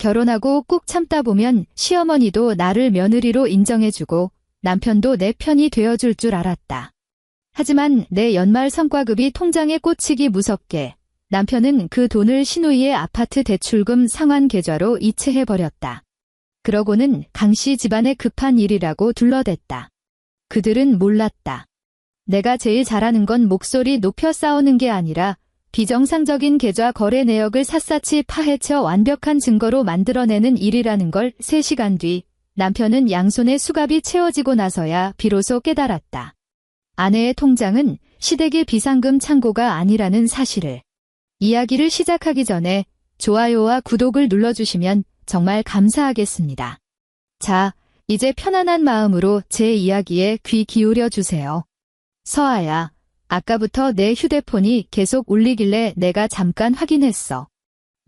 결혼하고 꾹 참다 보면 시어머니도 나를 며느리로 인정해주고 남편도 내 편이 되어줄 줄 알았다. 하지만 내 연말 성과급이 통장에 꽂히기 무섭게 남편은 그 돈을 시누이의 아파트 대출금 상환 계좌로 이체해버렸다. 그러고는 강씨 집안의 급한 일이라고 둘러댔다. 그들은 몰랐다. 내가 제일 잘하는 건 목소리 높여 싸우는 게 아니라 비정상적인 계좌 거래 내역을 샅샅이 파헤쳐 완벽한 증거로 만들어내는 일이라는 걸 3시간 뒤 남편은 양손에 수갑이 채워지고 나서야 비로소 깨달았다. 아내의 통장은 시댁의 비상금 창고가 아니라는 사실을. 이야기를 시작하기 전에 좋아요와 구독을 눌러주시면 정말 감사하겠습니다. 자, 이제 편안한 마음으로 제 이야기에 귀 기울여 주세요. 서아야, 아까부터 내 휴대폰이 계속 울리길래 내가 잠깐 확인했어.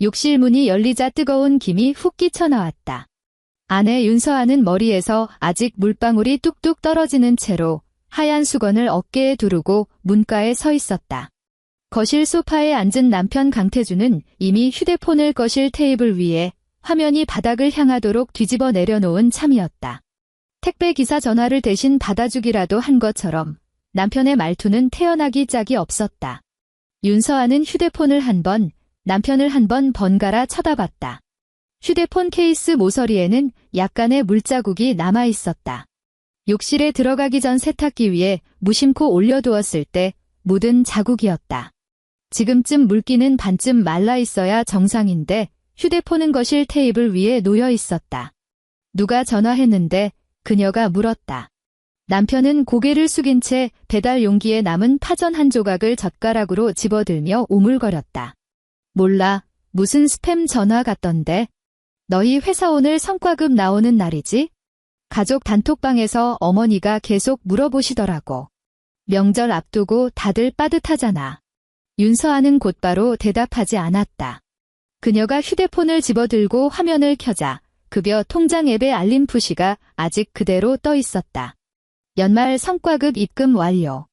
욕실 문이 열리자 뜨거운 김이 훅 끼쳐나왔다. 아내 윤서아는 머리에서 아직 물방울이 뚝뚝 떨어지는 채로 하얀 수건을 어깨에 두르고 문가에 서 있었다. 거실 소파에 앉은 남편 강태주는 이미 휴대폰을 거실 테이블 위에 화면이 바닥을 향하도록 뒤집어 내려놓은 참이었다. 택배 기사 전화를 대신 받아주기라도 한 것처럼 남편의 말투는 태연하기 짝이 없었다. 윤서아는 휴대폰을 한 번, 남편을 한 번 번갈아 쳐다봤다. 휴대폰 케이스 모서리에는 약간의 물자국이 남아있었다. 욕실에 들어가기 전 세탁기 위에 무심코 올려두었을 때 묻은 자국이었다. 지금쯤 물기는 반쯤 말라있어야 정상인데 휴대폰은 거실 테이블 위에 놓여 있었다. 누가 전화했는데 그녀가 물었다. 남편은 고개를 숙인 채 배달 용기에 남은 파전 한 조각을 젓가락으로 집어들며 오물거렸다. 몰라, 무슨 스팸 전화 같던데. 너희 회사 오늘 성과급 나오는 날이지? 가족 단톡방에서 어머니가 계속 물어보시더라고. 명절 앞두고 다들 빠듯하잖아. 윤서아는 곧바로 대답하지 않았다. 그녀가 휴대폰을 집어들고 화면을 켜자 급여 통장 앱의 알림 푸시가 아직 그대로 떠 있었다. 연말 성과급 입금 완료.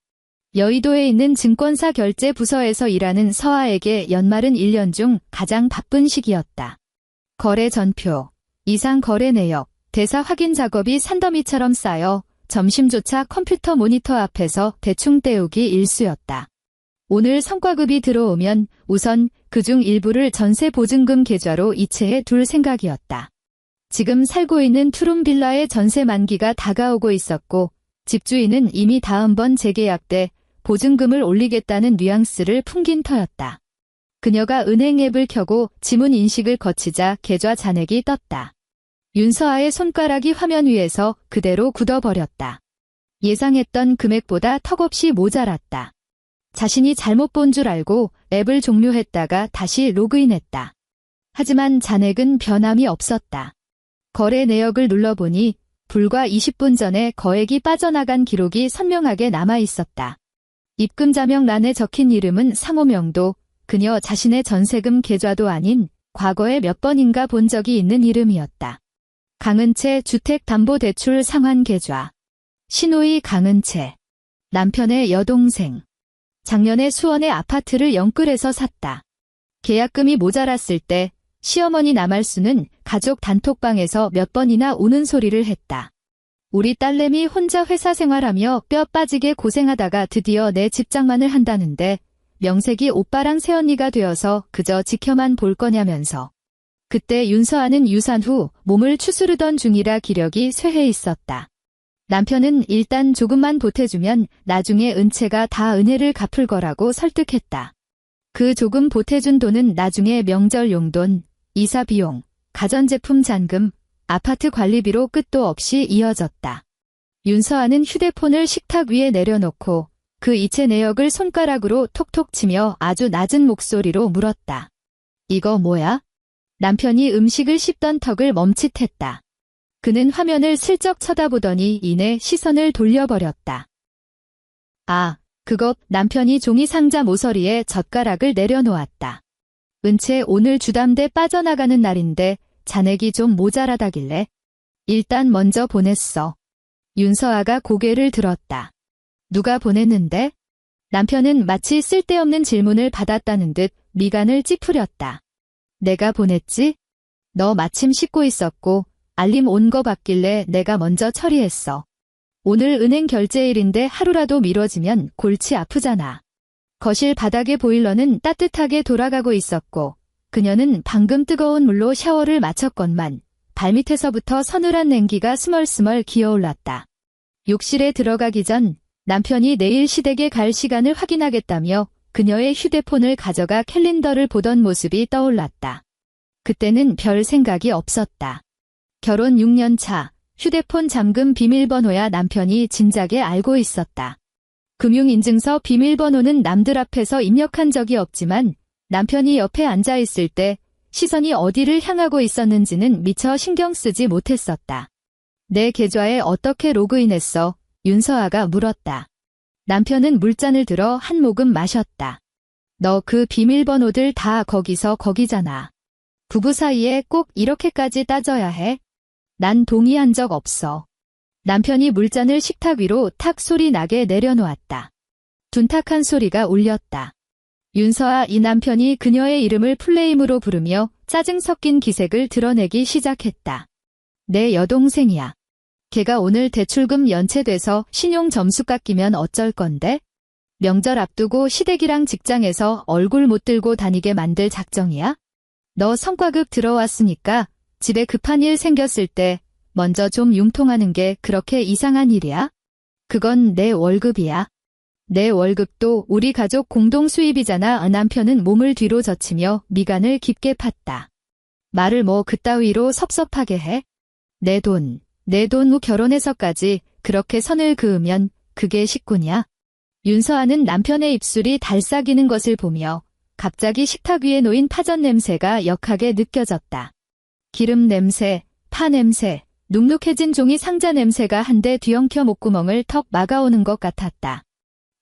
여의도에 있는 증권사 결제 부서에서 일하는 서아에게 연말은 1년 중 가장 바쁜 시기였다. 거래 전표, 이상 거래 내역, 대사 확인 작업이 산더미처럼 쌓여 점심조차 컴퓨터 모니터 앞에서 대충 때우기 일쑤였다. 오늘 성과급이 들어오면 우선 그중 일부를 전세 보증금 계좌로 이체해 둘 생각이었다. 지금 살고 있는 투룸 빌라의 전세 만기가 다가오고 있었고 집주인은 이미 다음번 재계약 때 보증금을 올리겠다는 뉘앙스를 풍긴 터였다. 그녀가 은행 앱을 켜고 지문 인식을 거치자 계좌 잔액이 떴다. 윤서아의 손가락이 화면 위에서 그대로 굳어버렸다. 예상했던 금액보다 턱없이 모자랐다. 자신이 잘못 본 줄 알고 앱을 종료했다가 다시 로그인했다. 하지만 잔액은 변함이 없었다. 거래 내역을 눌러보니 불과 20분 전에 거액이 빠져나간 기록이 선명하게 남아있었다. 입금 자명란에 적힌 이름은 상호명도 그녀 자신의 전세금 계좌도 아닌 과거에 몇 번인가 본 적이 있는 이름이었다. 강은채 주택담보대출 상환계좌. 시누이 강은채. 남편의 여동생. 작년에 수원의 아파트를 영끌해서 샀다. 계약금이 모자랐을 때 시어머니 남할수는 가족 단톡방에서 몇 번이나 우는 소리를 했다. 우리 딸내미 혼자 회사 생활하며 뼈 빠지게 고생하다가 드디어 내 집장만을 한다는데 명색이 오빠랑 새언니가 되어서 그저 지켜만 볼 거냐면서. 그때 윤서아는 유산 후 몸을 추스르던 중이라 기력이 쇠해 있었다. 남편은 일단 조금만 보태주면 나중에 은채가 다 은혜를 갚을 거라고 설득했다. 그 조금 보태준 돈은 나중에 명절 용돈, 이사 비용, 가전제품 잔금, 아파트 관리비로 끝도 없이 이어졌다. 윤서아는 휴대폰을 식탁 위에 내려놓고 그 이체 내역을 손가락으로 톡톡 치며 아주 낮은 목소리로 물었다. 이거 뭐야? 남편이 음식을 씹던 턱을 멈칫했다. 그는 화면을 슬쩍 쳐다보더니 이내 시선을 돌려버렸다. 아, 그거. 남편이 종이 상자 모서리에 젓가락을 내려놓았다. 은채 오늘 주담대 빠져나가는 날인데 잔액이 좀 모자라다길래 일단 먼저 보냈어. 윤서아가 고개를 들었다. 누가 보냈는데? 남편은 마치 쓸데없는 질문을 받았다는 듯 미간을 찌푸렸다. 내가 보냈지? 너 마침 씻고 있었고 알림 온 거 봤길래 내가 먼저 처리했어. 오늘 은행 결제일인데 하루라도 미뤄지면 골치 아프잖아. 거실 바닥의 보일러는 따뜻하게 돌아가고 있었고 그녀는 방금 뜨거운 물로 샤워를 마쳤건만 발밑에서부터 서늘한 냉기가 스멀스멀 기어올랐다. 욕실에 들어가기 전 남편이 내일 시댁에 갈 시간을 확인하겠다며 그녀의 휴대폰을 가져가 캘린더를 보던 모습이 떠올랐다. 그때는 별 생각이 없었다. 결혼 6년 차, 휴대폰 잠금 비밀번호야 남편이 진작에 알고 있었다. 금융인증서 비밀번호는 남들 앞에서 입력한 적이 없지만 남편이 옆에 앉아 있을 때 시선이 어디를 향하고 있었는지는 미처 신경 쓰지 못했었다. 내 계좌에 어떻게 로그인했어? 윤서아가 물었다. 남편은 물잔을 들어 한 모금 마셨다. 너 그 비밀번호들 다 거기서 거기잖아. 부부 사이에 꼭 이렇게까지 따져야 해? 난 동의한 적 없어. 남편이 물잔을 식탁 위로 탁 소리 나게 내려놓았다. 둔탁한 소리가 울렸다. 윤서아 이 남편이 그녀의 이름을 풀네임으로 부르며 짜증 섞인 기색을 드러내기 시작했다. 내 여동생이야. 걔가 오늘 대출금 연체돼서 신용 점수 깎이면 어쩔 건데? 명절 앞두고 시댁이랑 직장에서 얼굴 못 들고 다니게 만들 작정이야? 너 성과급 들어왔으니까 집에 급한 일 생겼을 때 먼저 좀 융통하는 게 그렇게 이상한 일이야? 그건 내 월급이야. 내 월급도 우리 가족 공동 수입이잖아. 남편은 몸을 뒤로 젖히며 미간을 깊게 팠다. 말을 뭐 그따위로 섭섭하게 해? 내 돈 후 결혼해서까지 그렇게 선을 그으면 그게 식구냐? 윤서아는 남편의 입술이 달싹이는 것을 보며 갑자기 식탁 위에 놓인 파전 냄새가 역하게 느껴졌다. 기름 냄새, 파 냄새, 눅눅해진 종이 상자 냄새가 한데 뒤엉켜 목구멍을 턱 막아오는 것 같았다.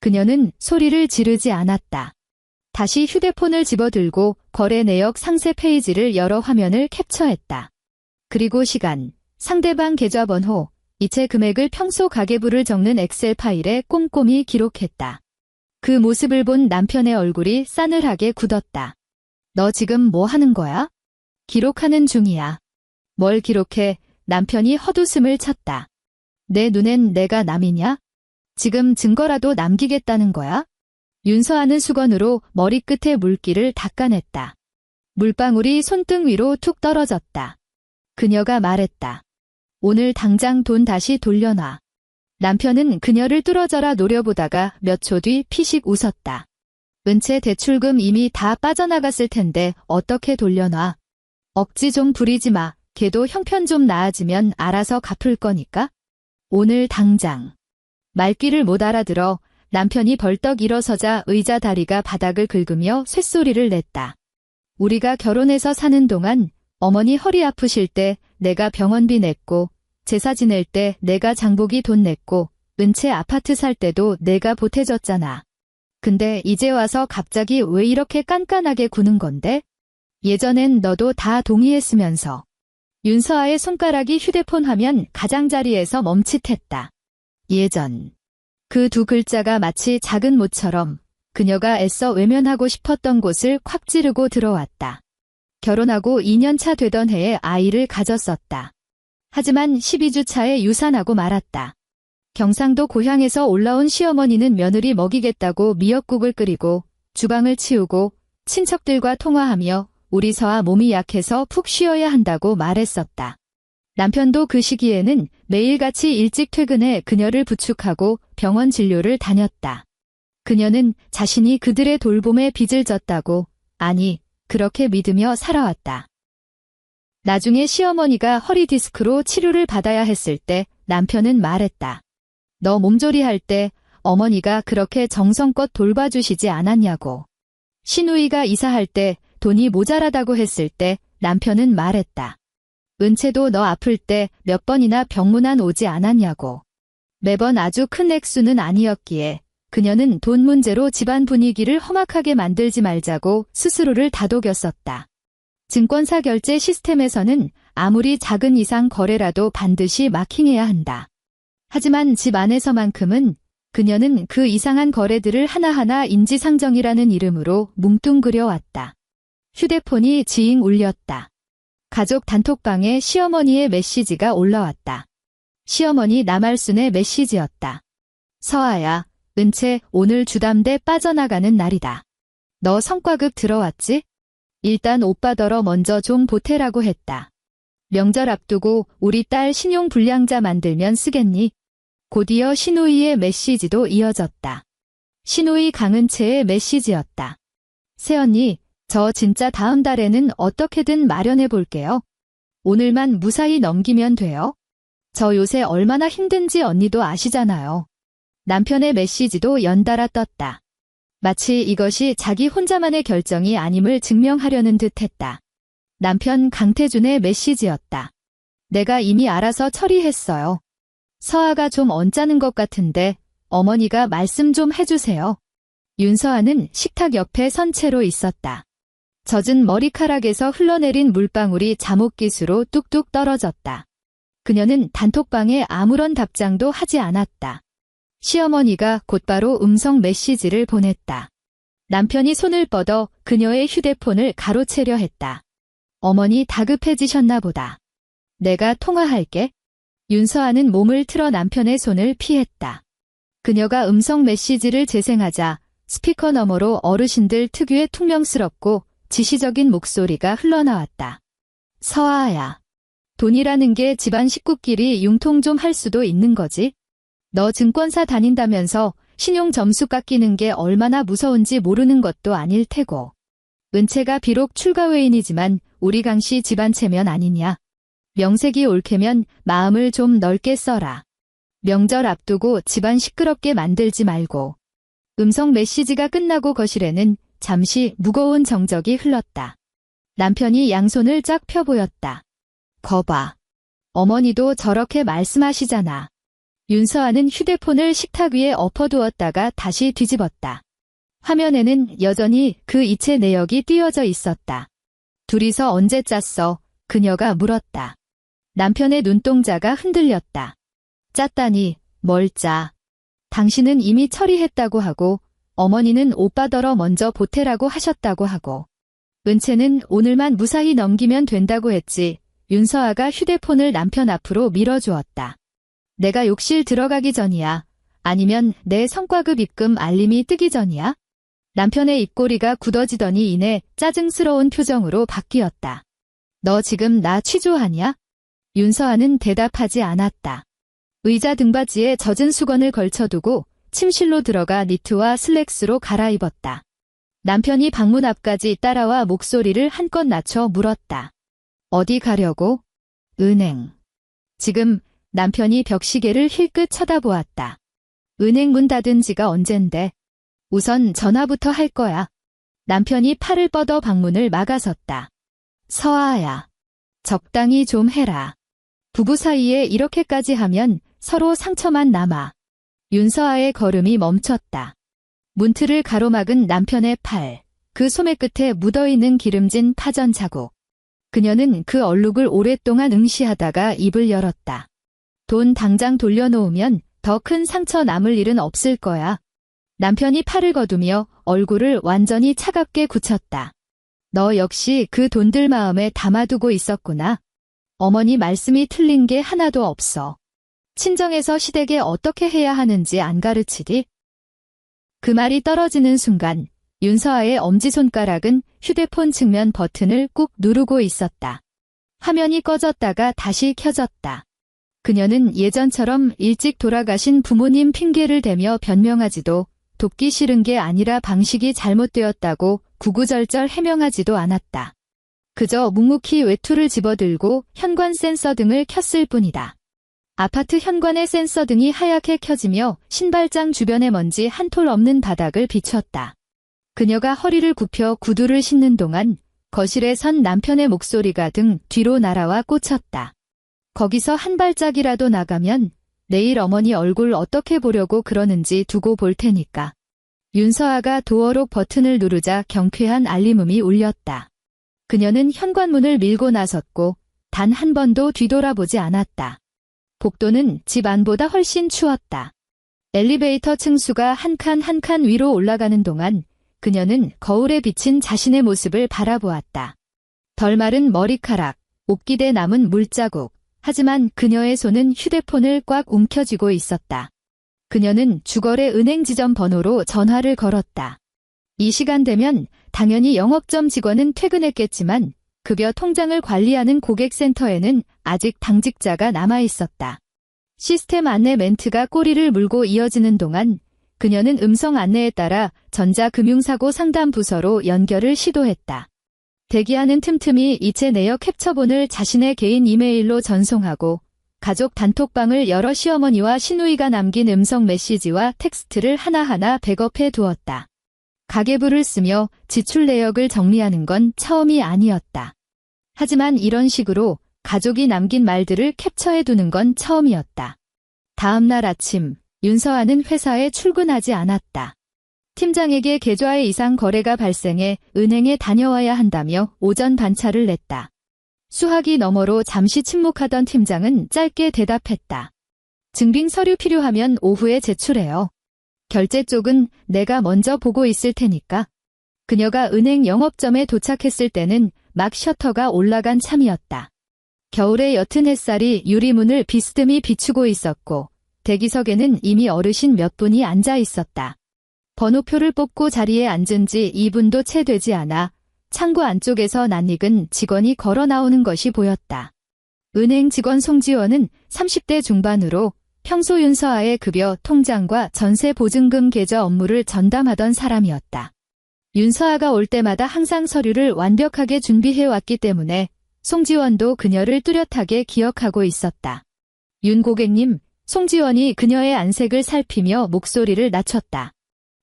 그녀는 소리를 지르지 않았다. 다시 휴대폰을 집어들고 거래 내역 상세 페이지를 열어 화면을 캡처했다. 그리고 시간, 상대방 계좌번호, 이체 금액을 평소 가계부를 적는 엑셀 파일에 꼼꼼히 기록했다. 그 모습을 본 남편의 얼굴이 싸늘하게 굳었다. 너 지금 뭐 하는 거야? 기록하는 중이야. 뭘 기록해? 남편이 헛웃음을 쳤다. 내 눈엔 내가 남이냐? 지금 증거라도 남기겠다는 거야? 윤서아는 수건으로 머리끝에 물기를 닦아냈다. 물방울이 손등 위로 툭 떨어졌다. 그녀가 말했다. 오늘 당장 돈 다시 돌려놔. 남편은 그녀를 뚫어져라 노려보다가 몇 초 뒤 피식 웃었다. 은채 대출금 이미 다 빠져나갔을 텐데 어떻게 돌려놔? 억지 좀 부리지 마. 걔도 형편 좀 나아지면 알아서 갚을 거니까. 오늘 당장. 말귀를 못 알아들어 남편이 벌떡 일어서자 의자 다리가 바닥을 긁으며 쇳소리를 냈다. 우리가 결혼해서 사는 동안 어머니 허리 아프실 때 내가 병원비 냈고 제사 지낼 때 내가 장보기 돈 냈고 은채 아파트 살 때도 내가 보태줬잖아. 근데 이제 와서 갑자기 왜 이렇게 깐깐하게 구는 건데? 예전엔 너도 다 동의했으면서. 윤서아의 손가락이 휴대폰 화면 가장자리에서 멈칫했다. 예전. 그 두 글자가 마치 작은 모처럼 그녀가 애써 외면하고 싶었던 곳을 콱 찌르고 들어왔다. 결혼하고 2년 차 되던 해에 아이를 가졌었다. 하지만 12주 차에 유산하고 말았다. 경상도 고향에서 올라온 시어머니는 며느리 먹이겠다고 미역국을 끓이고 주방을 치우고 친척들과 통화하며 우리 서아 몸이 약해서 푹 쉬어야 한다고 말했었다. 남편도 그 시기에는 매일같이 일찍 퇴근해 그녀를 부축하고 병원 진료를 다녔다. 그녀는 자신이 그들의 돌봄에 빚을 졌다고, 아니, 그렇게 믿으며 살아왔다. 나중에 시어머니가 허리 디스크로 치료를 받아야 했을 때 남편은 말했다. 너 몸조리할 때 어머니가 그렇게 정성껏 돌봐주시지 않았냐고. 시누이가 이사할 때 돈이 모자라다고 했을 때 남편은 말했다. 은채도 너 아플 때 몇 번이나 병문안 오지 않았냐고. 매번 아주 큰 액수는 아니었기에 그녀는 돈 문제로 집안 분위기를 험악하게 만들지 말자고 스스로를 다독였었다. 증권사 결제 시스템에서는 아무리 작은 이상 거래라도 반드시 마킹해야 한다. 하지만 집 안에서만큼은 그녀는 그 이상한 거래들을 하나하나 인지상정이라는 이름으로 뭉뚱그려 왔다. 휴대폰이 지잉 울렸다. 가족 단톡방에 시어머니의 메시지가 올라왔다. 시어머니 남할순의 메시지였다. 서아야, 은채 오늘 주담대 빠져나가는 날이다. 너 성과급 들어왔지? 일단 오빠더러 먼저 좀 보태라고 했다. 명절 앞두고 우리 딸 신용불량자 만들면 쓰겠니? 곧이어 신우이의 메시지도 이어졌다. 신우이 강은채의 메시지였다. 새언니, 저 진짜 다음 달에는 어떻게든 마련해 볼게요. 오늘만 무사히 넘기면 돼요. 저 요새 얼마나 힘든지 언니도 아시잖아요. 남편의 메시지도 연달아 떴다. 마치 이것이 자기 혼자만의 결정이 아님을 증명하려는 듯했다. 남편 강태준의 메시지였다. 내가 이미 알아서 처리했어요. 서아가 좀 언짢은 것 같은데 어머니가 말씀 좀 해주세요. 윤서아는 식탁 옆에 선 채로 있었다. 젖은 머리카락에서 흘러내린 물방울이 잠옷깃으로 뚝뚝 떨어졌다. 그녀는 단톡방에 아무런 답장도 하지 않았다. 시어머니가 곧바로 음성 메시지를 보냈다. 남편이 손을 뻗어 그녀의 휴대폰을 가로채려 했다. 어머니 다급해지셨나 보다. 내가 통화할게. 윤서아는 몸을 틀어 남편의 손을 피했다. 그녀가 음성 메시지를 재생하자 스피커 너머로 어르신들 특유의 퉁명스럽고 지시적인 목소리가 흘러나왔다. 서아야. 돈이라는 게 집안 식구끼리 융통 좀 할 수도 있는 거지. 너 증권사 다닌다면서 신용 점수 깎이는 게 얼마나 무서운지 모르는 것도 아닐 테고. 은채가 비록 출가회인이지만 우리 강씨 집안 체면 아니냐. 명색이 옳게면 마음을 좀 넓게 써라. 명절 앞두고 집안 시끄럽게 만들지 말고. 음성 메시지가 끝나고 거실에는 잠시 무거운 정적이 흘렀다. 남편이 양손을 쫙 펴 보였다. 거봐. 어머니도 저렇게 말씀하시잖아. 윤서아는 휴대폰을 식탁 위에 엎어두었다가 다시 뒤집었다. 화면에는 여전히 그 이체 내역이 띄어져 있었다. 둘이서 언제 짰어? 그녀가 물었다. 남편의 눈동자가 흔들렸다. 짰다니, 뭘 짜. 당신은 이미 처리했다고 하고 어머니는 오빠더러 먼저 보태라고 하셨다고 하고 은채는 오늘만 무사히 넘기면 된다고 했지. 윤서아가 휴대폰을 남편 앞으로 밀어주었다. 내가 욕실 들어가기 전이야. 아니면 내 성과급 입금 알림이 뜨기 전이야? 남편의 입꼬리가 굳어지더니 이내 짜증스러운 표정으로 바뀌었다. 너 지금 나 취조하냐? 윤서아는 대답하지 않았다. 의자 등받이에 젖은 수건을 걸쳐두고 침실로 들어가 니트와 슬랙스로 갈아입었다. 남편이 방문 앞까지 따라와 목소리를 한껏 낮춰 물었다. 어디 가려고? 은행. 지금 남편이 벽시계를 힐끗 쳐다보았다. 은행 문 닫은 지가 언젠데. 우선 전화부터 할 거야. 남편이 팔을 뻗어 방문을 막아섰다. 서아야. 적당히 좀 해라. 부부 사이에 이렇게까지 하면 서로 상처만 남아. 윤서아의 걸음이 멈췄다. 문틀을 가로막은 남편의 팔, 그 소매 끝에 묻어있는 기름진 파전 자국. 그녀는 그 얼룩을 오랫동안 응시하다가 입을 열었다. 돈 당장 돌려놓으면 더 큰 상처 남을 일은 없을 거야. 남편이 팔을 거두며 얼굴을 완전히 차갑게 굳혔다. 너 역시 그 돈들 마음에 담아두고 있었구나. 어머니 말씀이 틀린 게 하나도 없어. 친정에서 시댁에 어떻게 해야 하는지 안 가르치리? 그 말이 떨어지는 순간 윤서아의 엄지손가락은 휴대폰 측면 버튼을 꾹 누르고 있었다. 화면이 꺼졌다가 다시 켜졌다. 그녀는 예전처럼 일찍 돌아가신 부모님 핑계를 대며 변명하지도 돕기 싫은 게 아니라 방식이 잘못되었다고 구구절절 해명하지도 않았다. 그저 묵묵히 외투를 집어들고 현관 센서 등을 켰을 뿐이다. 아파트 현관의 센서 등이 하얗게 켜지며 신발장 주변의 먼지 한 톨 없는 바닥을 비췄다. 그녀가 허리를 굽혀 구두를 신는 동안 거실에 선 남편의 목소리가 등 뒤로 날아와 꽂혔다. 거기서 한 발짝이라도 나가면 내일 어머니 얼굴 어떻게 보려고 그러는지 두고 볼 테니까. 윤서아가 도어록 버튼을 누르자 경쾌한 알림음이 울렸다. 그녀는 현관문을 밀고 나섰고 단 한 번도 뒤돌아보지 않았다. 복도는 집 안보다 훨씬 추웠다. 엘리베이터 층수가 한 칸 한 칸 위로 올라가는 동안 그녀는 거울에 비친 자신의 모습을 바라보았다. 덜 마른 머리카락, 옷깃에 남은 물자국. 하지만 그녀의 손은 휴대폰을 꽉 움켜쥐고 있었다. 그녀는 주거래 은행 지점 번호로 전화를 걸었다. 이 시간 되면 당연히 영업점 직원은 퇴근했겠지만 급여 통장을 관리하는 고객센터에는 아직 당직자가 남아 있었다. 시스템 안내 멘트가 꼬리를 물고 이어지는 동안 그녀는 음성 안내에 따라 전자금융사고 상담 부서로 연결을 시도했다. 대기하는 틈틈이 이체 내역 캡처본을 자신의 개인 이메일로 전송하고 가족 단톡방을 열어 시어머니와 시누이가 남긴 음성 메시지와 텍스트를 하나하나 백업해 두었다. 가계부를 쓰며 지출 내역을 정리하는 건 처음이 아니었다. 하지만 이런 식으로 가족이 남긴 말들을 캡처해 두는 건 처음이었다. 다음 날 아침, 윤서아는 회사에 출근하지 않았다. 팀장에게 계좌에 이상 거래가 발생해 은행에 다녀와야 한다며 오전 반차를 냈다. 수화기 너머로 잠시 침묵하던 팀장은 짧게 대답했다. 증빙 서류 필요하면 오후에 제출해요. 결제 쪽은 내가 먼저 보고 있을 테니까. 그녀가 은행 영업점에 도착했을 때는 막 셔터가 올라간 참이었다. 겨울의 옅은 햇살이 유리문을 비스듬히 비추고 있었고 대기석에는 이미 어르신 몇 분이 앉아 있었다. 번호표를 뽑고 자리에 앉은 지 2분도 채 되지 않아 창구 안쪽에서 낯익은 직원이 걸어 나오는 것이 보였다. 은행 직원 송지원은 30대 중반으로 평소 윤서아의 급여 통장과 전세 보증금 계좌 업무를 전담하던 사람이었다. 윤서아가 올 때마다 항상 서류를 완벽하게 준비해왔기 때문에 송지원도 그녀를 뚜렷하게 기억하고 있었다. 윤 고객님, 송지원이 그녀의 안색을 살피며 목소리를 낮췄다.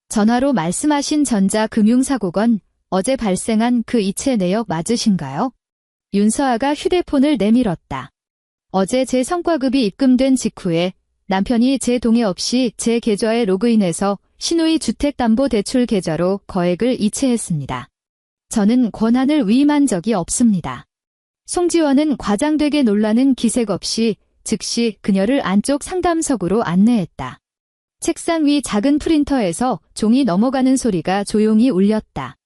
전화로 말씀하신 전자금융사고건 어제 발생한 그 이체 내역 맞으신가요? 윤서아가 휴대폰을 내밀었다. 어제 제 성과급이 입금된 직후에 남편이 제 동의 없이 제 계좌에 로그인해서 시누이 주택담보대출 계좌로 거액을 이체했습니다. 저는 권한을 위임한 적이 없습니다. 송지원은 과장되게 놀라는 기색 없이 즉시 그녀를 안쪽 상담석으로 안내했다. 책상 위 작은 프린터에서 종이 넘어가는 소리가 조용히 울렸다.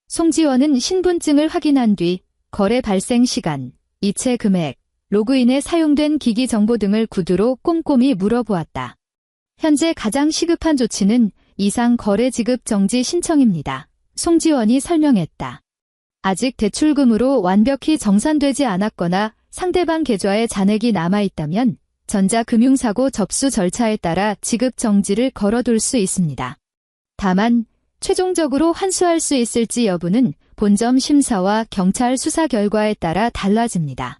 송지원은 신분증을 확인한 뒤 거래 발생 시간, 이체 금액, 로그인에 사용된 기기 정보 등을 구두로 꼼꼼히 물어보았다. 현재 가장 시급한 조치는 이상 거래 지급 정지 신청입니다. 송지원이 설명했다. 아직 대출금으로 완벽히 정산되지 않았거나 상대방 계좌에 잔액이 남아있다면 전자금융사고 접수 절차에 따라 지급 정지를 걸어둘 수 있습니다. 다만 최종적으로 환수할 수 있을지 여부는 본점 심사와 경찰 수사 결과에 따라 달라집니다.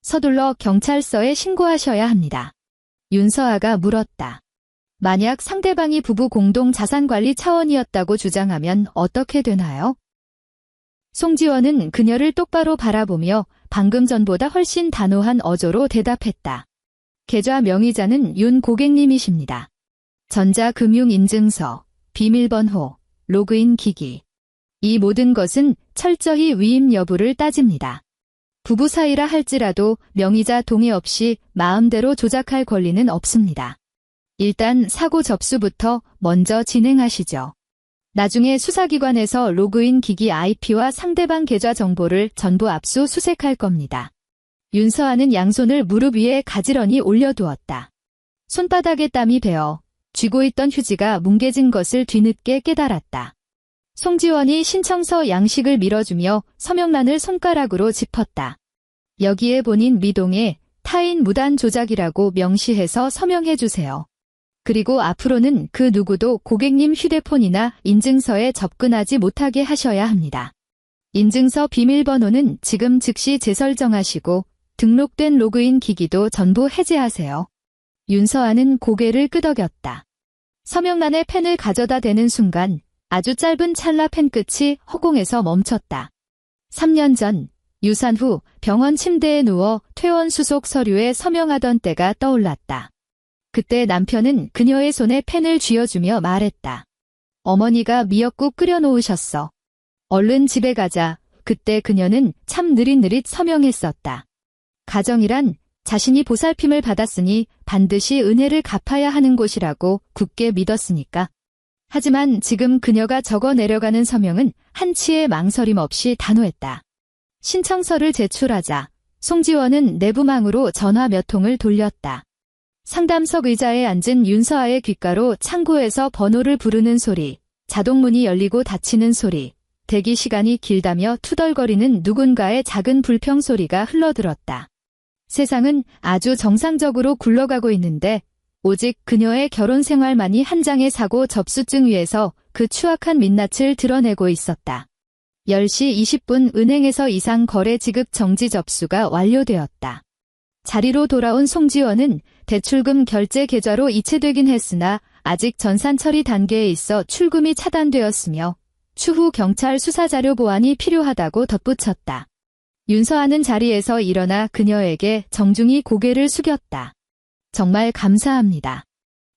서둘러 경찰서에 신고하셔야 합니다. 윤서아가 물었다. 만약 상대방이 부부 공동 자산관리 차원이었다고 주장하면 어떻게 되나요? 송지원은 그녀를 똑바로 바라보며 방금 전보다 훨씬 단호한 어조로 대답했다. 계좌 명의자는 윤 고객님이십니다. 전자금융인증서, 비밀번호, 로그인 기기. 이 모든 것은 철저히 위임 여부를 따집니다. 부부 사이라 할지라도 명의자 동의 없이 마음대로 조작할 권리는 없습니다. 일단 사고 접수부터 먼저 진행하시죠. 나중에 수사기관에서 로그인 기기 IP와 상대방 계좌 정보를 전부 압수수색할 겁니다. 윤서아는 양손을 무릎 위에 가지런히 올려두었다. 손바닥에 땀이 배어 쥐고 있던 휴지가 뭉개진 것을 뒤늦게 깨달았다. 송지원이 신청서 양식을 밀어주며 서명란을 손가락으로 짚었다. 여기에 본인 미동에 타인 무단 조작이라고 명시해서 서명해주세요. 그리고 앞으로는 그 누구도 고객님 휴대폰이나 인증서에 접근하지 못하게 하셔야 합니다. 인증서 비밀번호는 지금 즉시 재설정하시고 등록된 로그인 기기도 전부 해제하세요. 윤서아는 고개를 끄덕였다. 서명란에 펜을 가져다 대는 순간 아주 짧은 찰나 펜 끝이 허공에서 멈췄다. 3년 전 유산 후 병원 침대에 누워 퇴원 수속 서류에 서명하던 때가 떠올랐다. 그때 남편은 그녀의 손에 펜을 쥐어주며 말했다. 어머니가 미역국 끓여놓으셨어. 얼른 집에 가자. 그때 그녀는 참 느릿느릿 서명했었다. 가정이란 자신이 보살핌을 받았으니 반드시 은혜를 갚아야 하는 곳이라고 굳게 믿었으니까. 하지만 지금 그녀가 적어 내려가는 서명은 한치의 망설임 없이 단호했다. 신청서를 제출하자 송지원은 내부망으로 전화 몇 통을 돌렸다. 상담석 의자에 앉은 윤서아의 귓가로 창구에서 번호를 부르는 소리, 자동문이 열리고 닫히는 소리, 대기 시간이 길다며 투덜거리는 누군가의 작은 불평 소리가 흘러들었다. 세상은 아주 정상적으로 굴러가고 있는데 오직 그녀의 결혼 생활만이 한 장의 사고 접수증 위에서 그 추악한 민낯을 드러내고 있었다. 10시 20분 은행에서 이상 거래 지급 정지 접수가 완료되었다. 자리로 돌아온 송지원은 대출금 결제 계좌로 이체되긴 했으나 아직 전산 처리 단계에 있어 출금이 차단되었으며 추후 경찰 수사자료 보완이 필요하다고 덧붙였다. 윤서아는 자리에서 일어나 그녀에게 정중히 고개를 숙였다. 정말 감사합니다.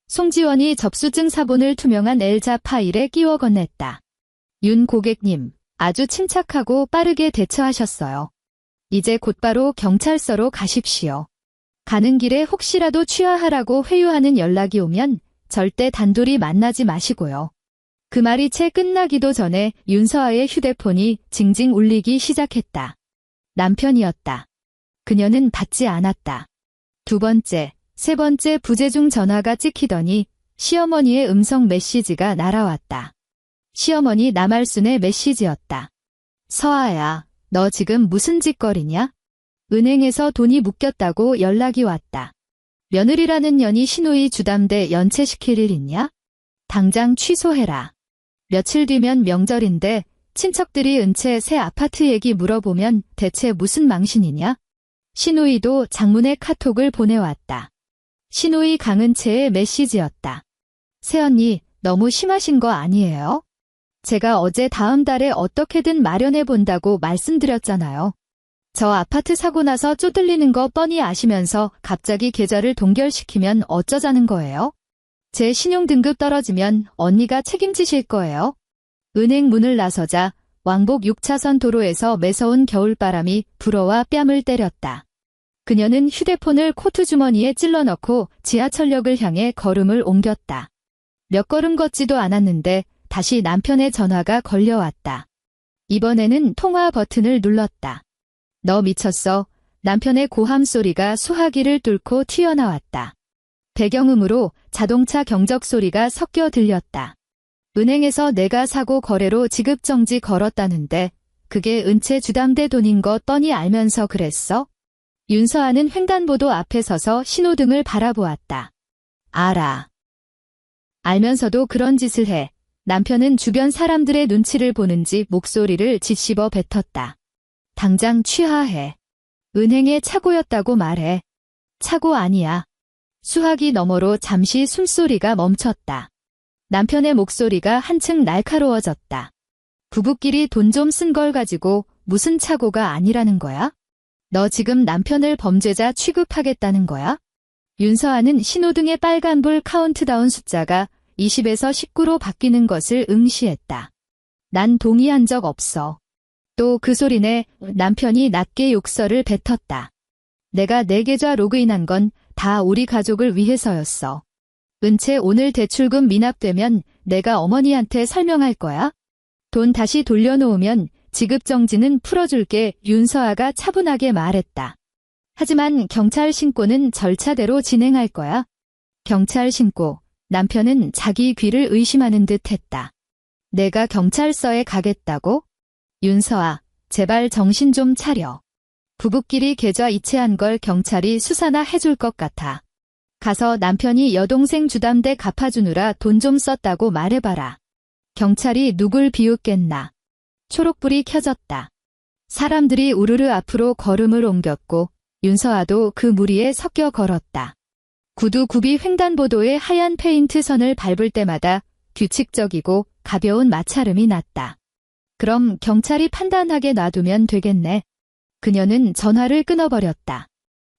송지원이 접수증 사본을 투명한 L자 파일에 끼워 건넸다. 윤 고객님, 아주 침착하고 빠르게 대처하셨어요. 이제 곧바로 경찰서로 가십시오. 가는 길에 혹시라도 취하하라고 회유하는 연락이 오면 절대 단둘이 만나지 마시고요. 그 말이 채 끝나기도 전에 윤서아의 휴대폰이 징징 울리기 시작했다. 남편이었다. 그녀는 받지 않았다. 두 번째, 세 번째 부재중 전화가 찍히더니 시어머니의 음성 메시지가 날아왔다. 시어머니 남할순의 메시지였다. 서아야, 너 지금 무슨 짓거리냐? 은행에서 돈이 묶였다고 연락이 왔다. 며느리라는 년이 시누이 주담대 연체시킬 일 있냐? 당장 취소해라. 며칠 뒤면 명절인데 친척들이 은채 새 아파트 얘기 물어보면 대체 무슨 망신이냐? 시누이도 장문의 카톡을 보내왔다. 시누이 강은채의 메시지였다. 새언니, 너무 심하신 거 아니에요? 제가 어제 다음 달에 어떻게든 마련해 본다고 말씀드렸잖아요. 저 아파트 사고 나서 쪼들리는 거 뻔히 아시면서 갑자기 계좌를 동결시키면 어쩌자는 거예요? 제 신용등급 떨어지면 언니가 책임지실 거예요? 은행 문을 나서자 왕복 6차선 도로에서 매서운 겨울바람이 불어와 뺨을 때렸다. 그녀는 휴대폰을 코트 주머니에 찔러넣고 지하철역을 향해 걸음을 옮겼다. 몇 걸음 걷지도 않았는데 다시 남편의 전화가 걸려왔다. 이번에는 통화 버튼을 눌렀다. 너 미쳤어? 남편의 고함 소리가 수화기를 뚫고 튀어나왔다. 배경음으로 자동차 경적 소리가 섞여 들렸다. 은행에서 내가 사고 거래로 지급정지 걸었다는데 그게 은채 주담대 돈인 거 뻔히 알면서 그랬어? 윤서아는 횡단보도 앞에 서서 신호등을 바라보았다. 알아. 알면서도 그런 짓을 해. 남편은 주변 사람들의 눈치를 보는지 목소리를 짓씹어 뱉었다. 당장 취하해. 은행에 차고였다고 말해. 차고 아니야. 수화기 너머로 잠시 숨소리가 멈췄다. 남편의 목소리가 한층 날카로워졌다. 부부끼리 돈 좀 쓴 걸 가지고 무슨 차고가 아니라는 거야? 너 지금 남편을 범죄자 취급하겠다는 거야? 윤서아는 신호등의 빨간불 카운트다운 숫자가 20에서 19로 바뀌는 것을 응시했다. 난 동의한 적 없어. 또 그 소리네. 남편이 낮게 욕설을 뱉었다. 내가 내 계좌 로그인한 건 다 우리 가족을 위해서였어. 은채 오늘 대출금 미납되면 내가 어머니한테 설명할 거야. 돈 다시 돌려놓으면 지급정지는 풀어줄게. 윤서아가 차분하게 말했다. 하지만 경찰 신고는 절차대로 진행할 거야. 경찰 신고. 남편은 자기 귀를 의심하는 듯 했다. 내가 경찰서에 가겠다고? 윤서아, 제발 정신 좀 차려. 부부끼리 계좌 이체한 걸 경찰이 수사나 해줄 것 같아. 가서 남편이 여동생 주담대 갚아주느라 돈 좀 썼다고 말해봐라. 경찰이 누굴 비웃겠나. 초록불이 켜졌다. 사람들이 우르르 앞으로 걸음을 옮겼고 윤서아도 그 무리에 섞여 걸었다. 구두 굽이 횡단보도의 하얀 페인트 선을 밟을 때마다 규칙적이고 가벼운 마찰음이 났다. 그럼 경찰이 판단하게 놔두면 되겠네. 그녀는 전화를 끊어버렸다.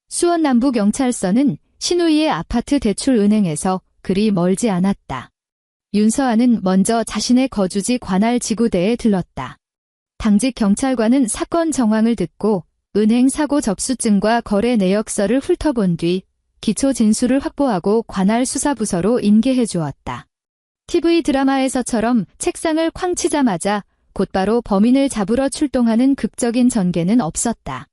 수원 남부경찰서는 시누이의 아파트 대출은행에서 그리 멀지 않았다. 윤서아는 먼저 자신의 거주지 관할 지구대에 들렀다. 당직 경찰관은 사건 정황을 듣고 은행 사고 접수증과 거래 내역서를 훑어본 뒤 기초 진술을 확보하고 관할 수사부서로 인계해 주었다. TV 드라마에서처럼 책상을 쾅 치자마자 곧바로 범인을 잡으러 출동하는 극적인 전개는 없었다.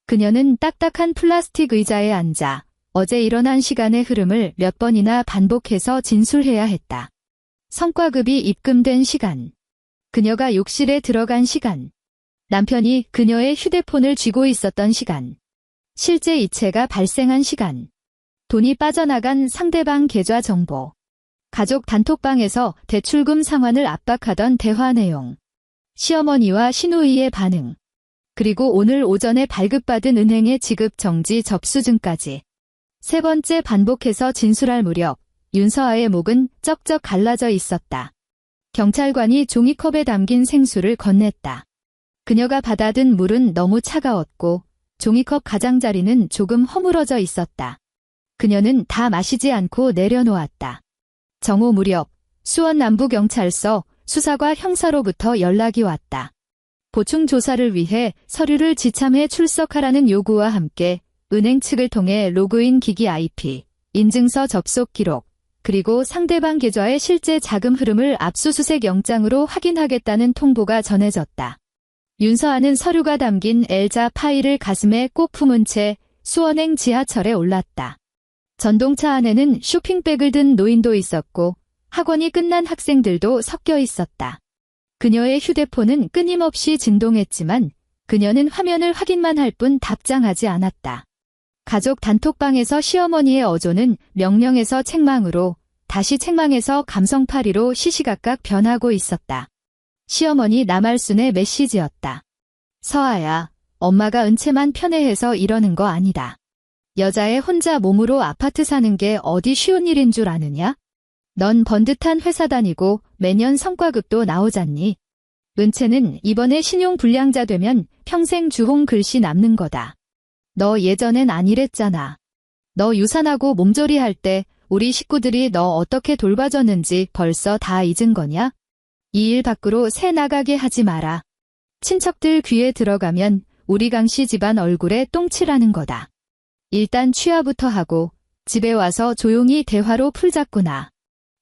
그녀는 딱딱한 플라스틱 의자에 앉아 어제 일어난 시간의 흐름을 몇 번이나 반복해서 진술해야 했다. 성과급이 입금된 시간. 그녀가 욕실에 들어간 시간. 남편이 그녀의 휴대폰을 쥐고 있었던 시간. 실제 이체가 발생한 시간. 돈이 빠져나간 상대방 계좌 정보. 가족 단톡방에서 대출금 상환을 압박하던 대화 내용. 시어머니와 시누이의 반응. 그리고 오늘 오전에 발급받은 은행의 지급 정지 접수증까지. 세 번째 반복해서 진술할 무렵 윤서아의 목은 쩍쩍 갈라져 있었다. 경찰관이 종이컵에 담긴 생수를 건넸다. 그녀가 받아든 물은 너무 차가웠고 종이컵 가장자리는 조금 허물어져 있었다. 그녀는 다 마시지 않고 내려놓았다. 정오 무렵 수원 남부경찰서 수사과 형사로부터 연락이 왔다. 보충 조사를 위해 서류를 지참해 출석하라는 요구와 함께 은행 측을 통해 로그인 기기 IP, 인증서 접속 기록, 그리고 상대방 계좌의 실제 자금 흐름을 압수수색 영장으로 확인하겠다는 통보가 전해졌다. 윤서아는 서류가 담긴 L자 파일을 가슴에 꼭 품은 채 수원행 지하철에 올랐다. 전동차 안에는 쇼핑백을 든 노인도 있었고 학원이 끝난 학생들도 섞여 있었다. 그녀의 휴대폰은 끊임없이 진동했지만 그녀는 화면을 확인만 할 뿐 답장하지 않았다. 가족 단톡방에서 시어머니의 어조는 명령에서 책망으로, 다시 책망에서 감성파리로 시시각각 변하고 있었다. 시어머니 남알순의 메시지였다. 서아야, 엄마가 은채만 편애해서 이러는 거 아니다. 여자애 혼자 몸으로 아파트 사는 게 어디 쉬운 일인 줄 아느냐? 넌 번듯한 회사 다니고 매년 성과급도 나오잖니. 은채는 이번에 신용불량자 되면 평생 주홍 글씨 남는 거다. 너 예전엔 안 이랬잖아. 너 유산하고 몸조리 할 때 우리 식구들이 너 어떻게 돌봐줬는지 벌써 다 잊은 거냐? 이 일 밖으로 새 나가게 하지 마라. 친척들 귀에 들어가면 우리 강씨 집안 얼굴에 똥칠하는 거다. 일단 취하부터 하고 집에 와서 조용히 대화로 풀자꾸나.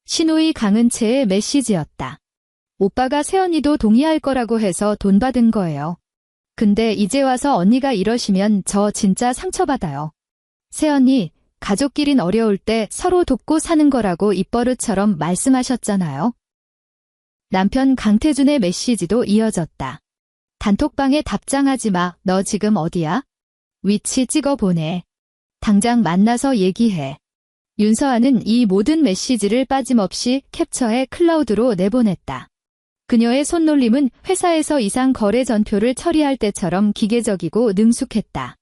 시누이 강은채의 메시지였다. 오빠가 새언니도 동의할 거라고 해서 돈 받은 거예요. 근데 이제 와서 언니가 이러시면 저 진짜 상처받아요. 새언니, 가족끼린 어려울 때 서로 돕고 사는 거라고 입버릇처럼 말씀하셨잖아요. 남편 강태준의 메시지도 이어졌다. 단톡방에 답장하지 마. 너 지금 어디야? 위치 찍어 보내. 당장 만나서 얘기해. 윤서아는 이 모든 메시지를 빠짐없이 캡처해 클라우드로 내보냈다. 그녀의 손놀림은 회사에서 이상 거래 전표를 처리할 때처럼 기계적이고 능숙했다.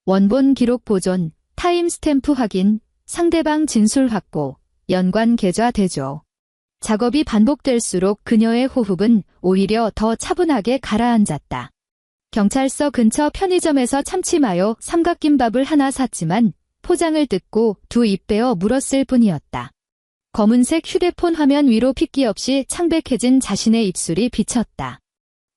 원본 기록 보존, 타임스탬프 확인, 상대방 진술 확보, 연관 계좌 대조. 작업이 반복될수록 그녀의 호흡은 오히려 더 차분하게 가라앉았다. 경찰서 근처 편의점에서 참치마요 삼각김밥을 하나 샀지만 포장을 뜯고 두 입 베어 물었을 뿐이었다. 검은색 휴대폰 화면 위로 핏기 없이 창백해진 자신의 입술이 비쳤다.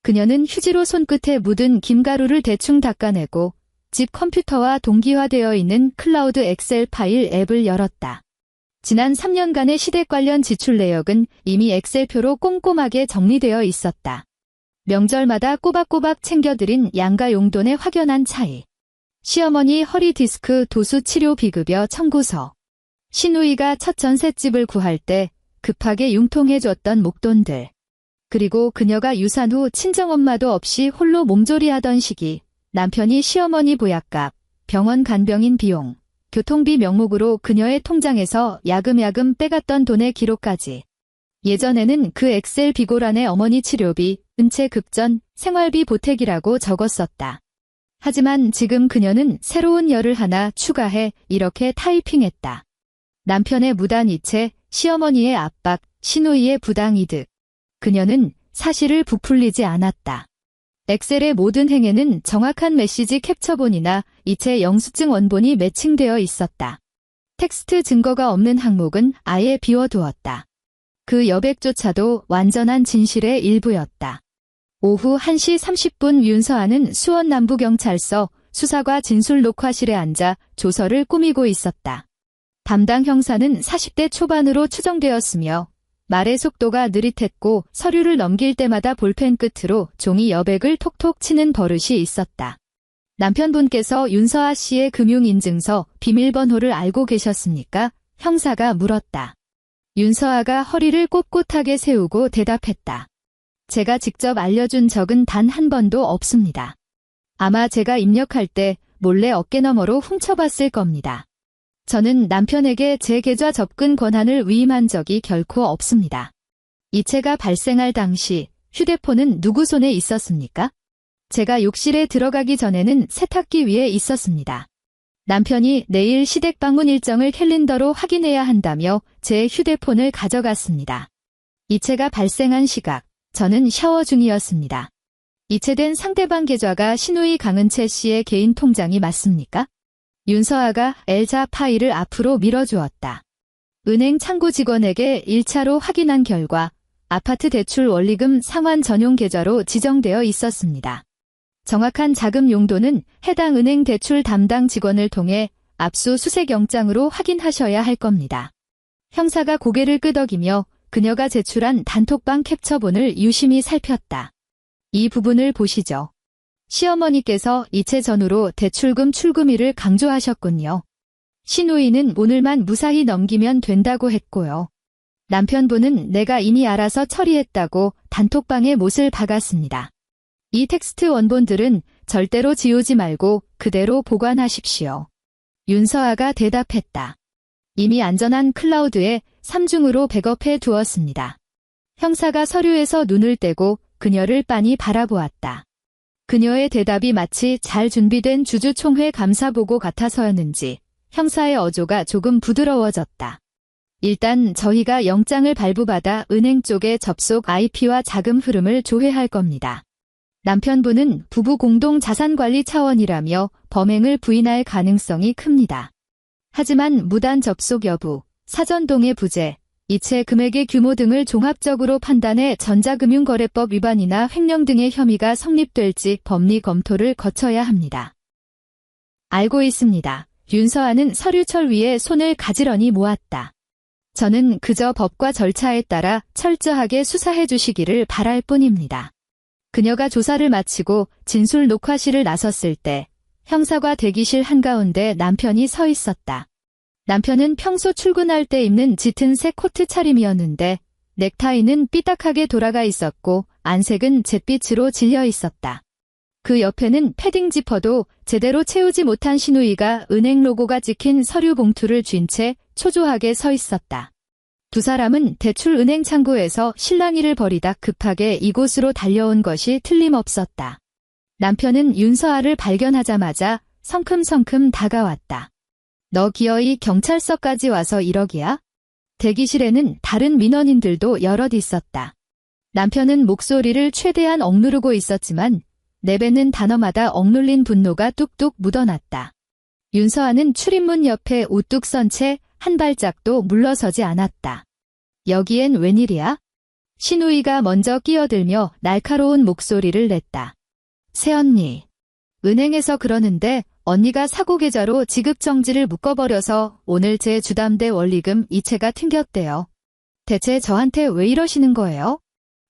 그녀는 휴지로 손끝에 묻은 김가루를 대충 닦아내고 집 컴퓨터와 동기화되어 있는 클라우드 엑셀 파일 앱을 열었다. 지난 3년간의 시댁 관련 지출 내역은 이미 엑셀표로 꼼꼼하게 정리되어 있었다. 명절마다 꼬박꼬박 챙겨드린 양가 용돈의 확연한 차이. 시어머니 허리디스크 도수 치료 비급여 청구서. 시누이가 첫 전셋집을 구할 때 급하게 융통해줬던 목돈들. 그리고 그녀가 유산 후 친정엄마도 없이 홀로 몸조리하던 시기, 남편이 시어머니 보약값, 병원 간병인 비용, 교통비 명목으로 그녀의 통장에서 야금야금 빼갔던 돈의 기록까지. 예전에는 그 엑셀 비고란에 어머니 치료비, 은채 급전, 생활비 보태기라고 적었었다. 하지만 지금 그녀는 새로운 열을 하나 추가해 이렇게 타이핑했다. 남편의 무단 이체, 시어머니의 압박, 시누이의 부당이득. 그녀는 사실을 부풀리지 않았다. 엑셀의 모든 행에는 정확한 메시지 캡처본이나 이체 영수증 원본이 매칭되어 있었다. 텍스트 증거가 없는 항목은 아예 비워두었다. 그 여백조차도 완전한 진실의 일부였다. 오후 1시 30분 윤서아는 수원 남부경찰서 수사과 진술 녹화실에 앉아 조서를 꾸미고 있었다. 담당 형사는 40대 초반으로 추정되었으며 말의 속도가 느릿했고 서류를 넘길 때마다 볼펜 끝으로 종이 여백을 톡톡 치는 버릇이 있었다. 남편분께서 윤서아 씨의 금융인증서 비밀번호를 알고 계셨습니까? 형사가 물었다. 윤서아가 허리를 꼿꼿하게 세우고 대답했다. 제가 직접 알려준 적은 단 한 번도 없습니다. 아마 제가 입력할 때 몰래 어깨너머로 훔쳐봤을 겁니다. 저는 남편에게 제 계좌 접근 권한을 위임한 적이 결코 없습니다. 이체가 발생할 당시 휴대폰은 누구 손에 있었습니까? 제가 욕실에 들어가기 전에는 세탁기 위에 있었습니다. 남편이 내일 시댁 방문 일정을 캘린더로 확인해야 한다며 제 휴대폰을 가져갔습니다. 이체가 발생한 시각, 저는 샤워 중이었습니다. 이체된 상대방 계좌가 신우이 강은채 씨의 개인 통장이 맞습니까? 윤서아가 L자 파일을 앞으로 밀어주었다. 은행 창구 직원에게 1차로 확인한 결과 아파트 대출 원리금 상환 전용 계좌로 지정되어 있었습니다. 정확한 자금 용도는 해당 은행 대출 담당 직원을 통해 압수수색 영장으로 확인하셔야 할 겁니다. 형사가 고개를 끄덕이며 그녀가 제출한 단톡방 캡처본을 유심히 살폈다. 이 부분을 보시죠. 시어머니께서 이체 전후로 대출금 출금일을 강조하셨군요. 신우이는 오늘만 무사히 넘기면 된다고 했고요. 남편분은 내가 이미 알아서 처리했다고 단톡방에 못을 박았습니다. 이 텍스트 원본들은 절대로 지우지 말고 그대로 보관하십시오. 윤서아가 대답했다. 이미 안전한 클라우드에 3중으로 백업해 두었습니다. 형사가 서류에서 눈을 떼고 그녀를 빤히 바라보았다. 그녀의 대답이 마치 잘 준비된 주주총회 감사보고 같아서였는지 형사의 어조가 조금 부드러워졌다. 일단 저희가 영장을 발부받아 은행 쪽에 접속 IP와 자금 흐름을 조회할 겁니다. 남편분은 부부 공동 자산관리 차원이라며 범행을 부인할 가능성이 큽니다. 하지만 무단 접속 여부, 사전동의 부재, 이체 금액의 규모 등을 종합적으로 판단해 전자금융거래법 위반이나 횡령 등의 혐의가 성립될지 법리 검토를 거쳐야 합니다. 알고 있습니다. 윤서아는 서류철 위에 손을 가지런히 모았다. 저는 그저 법과 절차에 따라 철저하게 수사해 주시기를 바랄 뿐입니다. 그녀가 조사를 마치고 진술 녹화실을 나섰을 때 형사과 대기실 한가운데 남편이 서 있었다. 남편은 평소 출근할 때 입는 짙은 색 코트 차림이었는데 넥타이는 삐딱하게 돌아가 있었고 안색은 잿빛으로 질려 있었다. 그 옆에는 패딩 지퍼도 제대로 채우지 못한 신우이가 은행 로고가 찍힌 서류 봉투를 쥔 채 초조하게 서 있었다. 두 사람은 대출 은행 창구에서 실랑이를 벌이다 급하게 이곳으로 달려온 것이 틀림없었다. 남편은 윤서아를 발견하자마자 성큼성큼 다가왔다. 너 기어이 경찰서까지 와서 이러기야? 대기실에는 다른 민원인들도 여럿 있었다. 남편은 목소리를 최대한 억누르고 있었지만 내뱉는 단어마다 억눌린 분노가 뚝뚝 묻어났다. 윤서아는 출입문 옆에 우뚝 선 채 한 발짝도 물러서지 않았다. 여기엔 웬일이야? 신우이가 먼저 끼어들며 날카로운 목소리를 냈다. 새언니, 은행에서 그러는데 언니가 사고 계좌로 지급 정지를 묶어버려서 오늘 제 주담대 원리금 이체가 튕겼대요. 대체 저한테 왜 이러시는 거예요?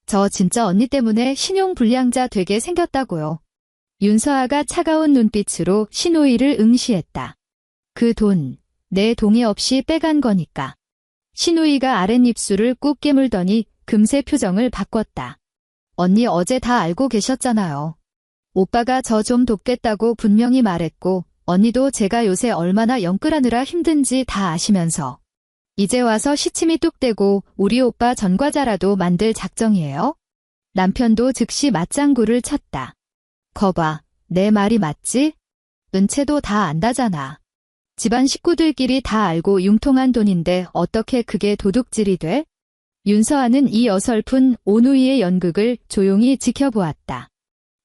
저 진짜 언니 때문에 신용불량자 되게 생겼다고요. 윤서아가 차가운 눈빛으로 신우이를 응시했다. 그 돈, 내 동의 없이 빼간 거니까. 신우이가 아랫입술을 꾹 깨물더니 금세 표정을 바꿨다. 언니 어제 다 알고 계셨잖아요. 오빠가 저 좀 돕겠다고 분명히 말했고 언니도 제가 요새 얼마나 영끌하느라 힘든지 다 아시면서 이제 와서 시침이 뚝 떼고 우리 오빠 전과자라도 만들 작정이에요? 남편도 즉시 맞장구를 쳤다. 거봐, 내 말이 맞지? 은채도 다 안다잖아. 집안 식구들끼리 다 알고 융통한 돈인데 어떻게 그게 도둑질이 돼? 윤서아는 이 어설픈 오누이의 연극을 조용히 지켜보았다.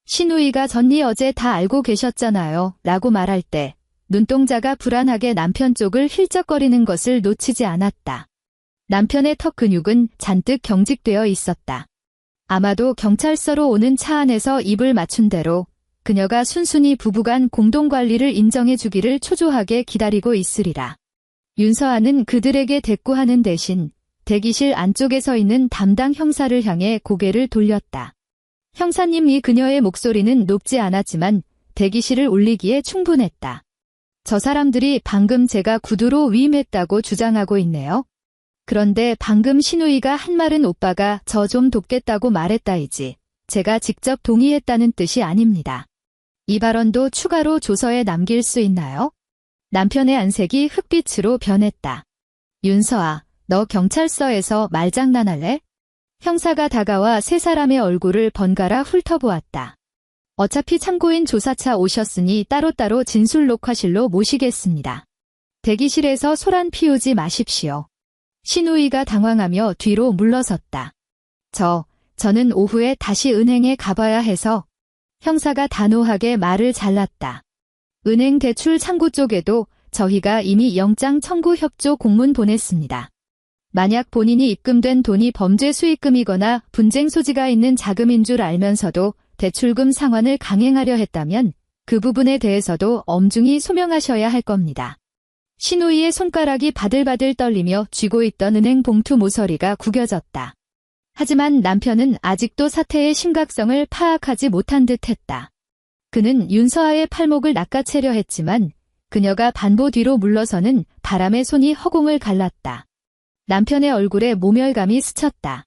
신우이가 전니 어제 다 알고 계셨잖아요 라고 말할 때 눈동자가 불안하게 남편 쪽을 힐쩍거리는 것을 놓치지 않았다. 남편의 턱 근육은 잔뜩 경직되어 있었다. 아마도 경찰서로 오는 차 안에서 입을 맞춘 대로 그녀가 순순히 부부간 공동관리를 인정해 주기를 초조하게 기다리고 있으리라. 윤서아는 그들에게 대꾸하는 대신 대기실 안쪽에 서 있는 담당 형사를 향해 고개를 돌렸다. 형사님, 이 그녀의 목소리는 높지 않았지만 대기실을 울리기에 충분했다. 저 사람들이 방금 제가 구두로 위임했다고 주장하고 있네요. 그런데 방금 신우이가 한 말은 오빠가 저 좀 돕겠다고 말했다이지 제가 직접 동의했다는 뜻이 아닙니다. 이 발언도 추가로 조서에 남길 수 있나요? 남편의 안색이 흑빛으로 변했다. 윤서아, 너 경찰서에서 말장난할래? 형사가 다가와 세 사람의 얼굴을 번갈아 훑어보았다. 어차피 참고인 조사차 오셨으니 따로따로 진술 녹화실로 모시겠습니다. 대기실에서 소란 피우지 마십시오. 신우이가 당황하며 뒤로 물러섰다. 저는 오후에 다시 은행에 가봐야 해서. 형사가 단호하게 말을 잘랐다. 은행 대출 창구 쪽에도 저희가 이미 영장 청구 협조 공문 보냈습니다. 만약 본인이 입금된 돈이 범죄 수익금이거나 분쟁 소지가 있는 자금인 줄 알면서도 대출금 상환을 강행하려 했다면 그 부분에 대해서도 엄중히 소명하셔야 할 겁니다. 신우이의 손가락이 바들바들 떨리며 쥐고 있던 은행 봉투 모서리가 구겨졌다. 하지만 남편은 아직도 사태의 심각성을 파악하지 못한 듯했다. 그는 윤서아의 팔목을 낚아채려 했지만 그녀가 반보 뒤로 물러서는 바람에 손이 허공을 갈랐다. 남편의 얼굴에 모멸감이 스쳤다.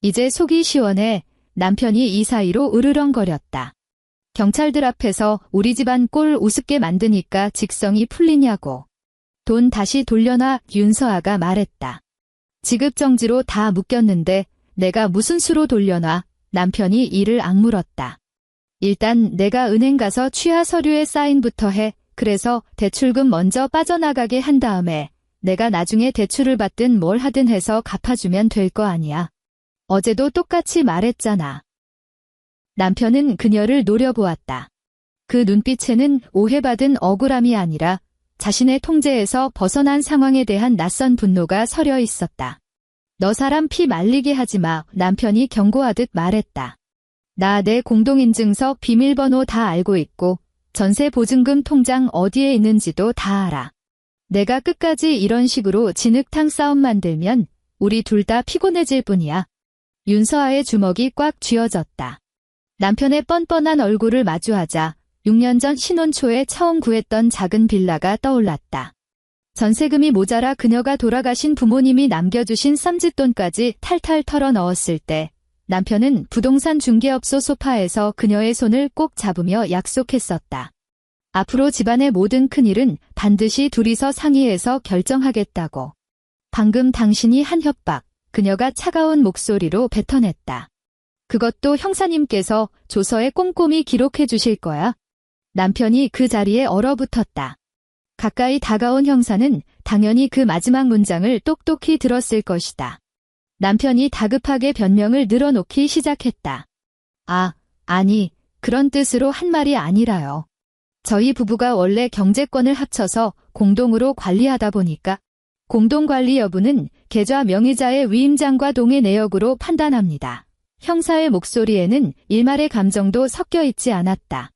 이제 속이 시원해. 남편이 이 사이로 으르렁거렸다. 경찰들 앞에서 우리 집안 꼴 우습게 만드니까 직성이 풀리냐고. 돈 다시 돌려놔. 윤서아가 말했다. 지급정지로 다 묶였는데 내가 무슨 수로 돌려놔. 남편이 이를 악물었다. 일단 내가 은행 가서 취하 서류에 사인부터 해. 그래서 대출금 먼저 빠져나가게 한 다음에 내가 나중에 대출을 받든 뭘 하든 해서 갚아주면 될 거 아니야. 어제도 똑같이 말했잖아. 남편은 그녀를 노려보았다. 그 눈빛에는 오해받은 억울함이 아니라 자신의 통제에서 벗어난 상황에 대한 낯선 분노가 서려 있었다. 너 사람 피 말리게 하지 마. 남편이 경고하듯 말했다. 나 내 공동인증서 비밀번호 다 알고 있고 전세보증금 통장 어디에 있는지도 다 알아. 내가 끝까지 이런 식으로 진흙탕 싸움 만들면 우리 둘 다 피곤해질 뿐이야. 윤서아의 주먹이 꽉 쥐어졌다. 남편의 뻔뻔한 얼굴을 마주하자 6년 전 신혼 초에 처음 구했던 작은 빌라가 떠올랐다. 전세금이 모자라 그녀가 돌아가신 부모님이 남겨주신 쌈짓돈까지 탈탈 털어 넣었을 때 남편은 부동산 중개업소 소파에서 그녀의 손을 꼭 잡으며 약속했었다. 앞으로 집안의 모든 큰일은 반드시 둘이서 상의해서 결정하겠다고. 방금 당신이 한 협박, 그녀가 차가운 목소리로 뱉어냈다. 그것도 형사님께서 조서에 꼼꼼히 기록해 주실 거야. 남편이 그 자리에 얼어붙었다. 가까이 다가온 형사는 당연히 그 마지막 문장을 똑똑히 들었을 것이다. 남편이 다급하게 변명을 늘어놓기 시작했다. 아니, 그런 뜻으로 한 말이 아니라요. 저희 부부가 원래 경제권을 합쳐서 공동으로 관리하다 보니까 공동관리 여부는 계좌 명의자의 위임장과 동의 내역으로 판단합니다. 형사의 목소리에는 일말의 감정도 섞여 있지 않았다.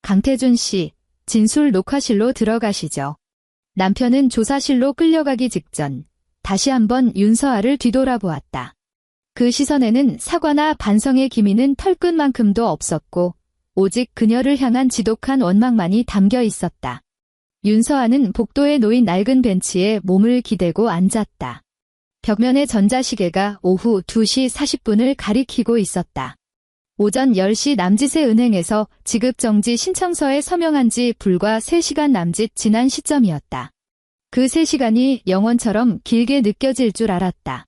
강태준 씨, 진술 녹화실로 들어가시죠. 남편은 조사실로 끌려가기 직전 다시 한번 윤서아를 뒤돌아보았다. 그 시선에는 사과나 반성의 기미는 털끝만큼도 없었고 오직 그녀를 향한 지독한 원망만이 담겨 있었다. 윤서아는 복도에 놓인 낡은 벤치에 몸을 기대고 앉았다. 벽면의 전자시계가 오후 2시 40분을 가리키고 있었다. 오전 10시 남짓의 은행에서 지급정지 신청서에 서명한 지 불과 3시간 남짓 지난 시점이었다. 그 3시간이 영원처럼 길게 느껴질 줄 알았다.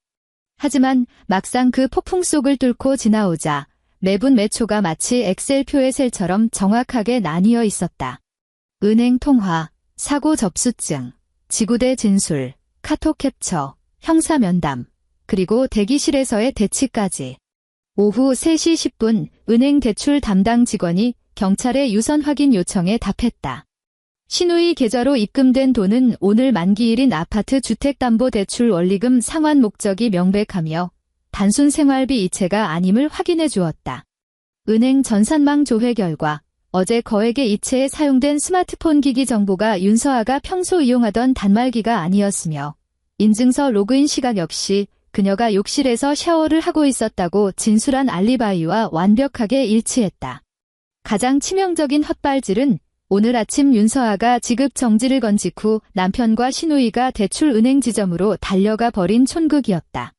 하지만 막상 그 폭풍 속을 뚫고 지나오자 매분 매초가 마치 엑셀표의 셀처럼 정확하게 나뉘어 있었다. 은행 통화, 사고 접수증, 지구대 진술, 카톡 캡처, 형사 면담, 그리고 대기실에서의 대치까지. 오후 3시 10분 은행 대출 담당 직원이 경찰의 유선 확인 요청에 답했다. 신우이 계좌로 입금된 돈은 오늘 만기일인 아파트 주택담보대출 원리금 상환 목적이 명백하며 단순 생활비 이체가 아님을 확인해 주었다. 은행 전산망 조회 결과 어제 거액의 이체에 사용된 스마트폰 기기 정보가 윤서아가 평소 이용하던 단말기가 아니었으며 인증서 로그인 시각 역시 그녀가 욕실에서 샤워를 하고 있었다고 진술한 알리바이와 완벽하게 일치했다. 가장 치명적인 헛발질은 오늘 아침 윤서아가 지급 정지를 건 직후 남편과 시누이가 대출 은행 지점으로 달려가 버린 촌극이었다.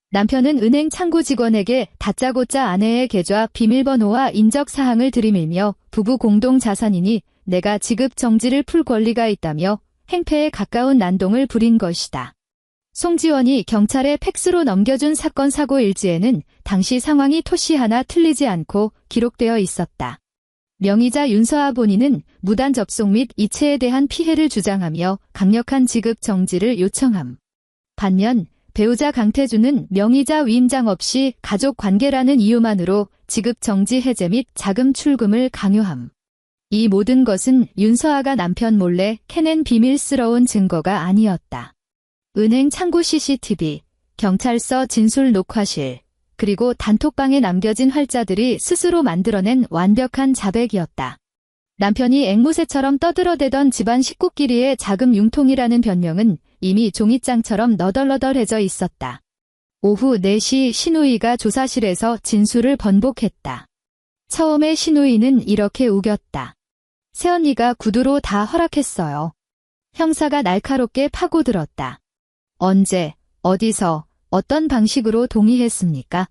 남편은 은행 창구 직원에게 다짜고짜 아내의 계좌 비밀번호와 인적사항을 들이밀며 부부 공동 자산이니 내가 지급 정지를 풀 권리가 있다며 행패에 가까운 난동을 부린 것이다. 송지원이 경찰에 팩스로 넘겨준 사건 사고 일지에는 당시 상황이 토시 하나 틀리지 않고 기록되어 있었다. 명의자 윤서아 본인은 무단 접속 및 이체에 대한 피해를 주장하며 강력한 지급 정지를 요청함. 반면 배우자 강태주는 명의자 위임장 없이 가족 관계라는 이유만으로 지급 정지 해제 및 자금 출금을 강요함. 이 모든 것은 윤서아가 남편 몰래 캐낸 비밀스러운 증거가 아니었다. 은행 창구 CCTV, 경찰서 진술 녹화실, 그리고 단톡방에 남겨진 활자들이 스스로 만들어낸 완벽한 자백이었다. 남편이 앵무새처럼 떠들어대던 집안 식구끼리의 자금 융통이라는 변명은 이미 종이장처럼 너덜너덜해져 있었다. 오후 4시 시누이가 조사실에서 진술을 번복했다. 처음에 시누이는 이렇게 우겼다. 새언니가 구두로 다 허락했어요. 형사가 날카롭게 파고들었다. 언제, 어디서, 어떤 방식으로 동의했습니까?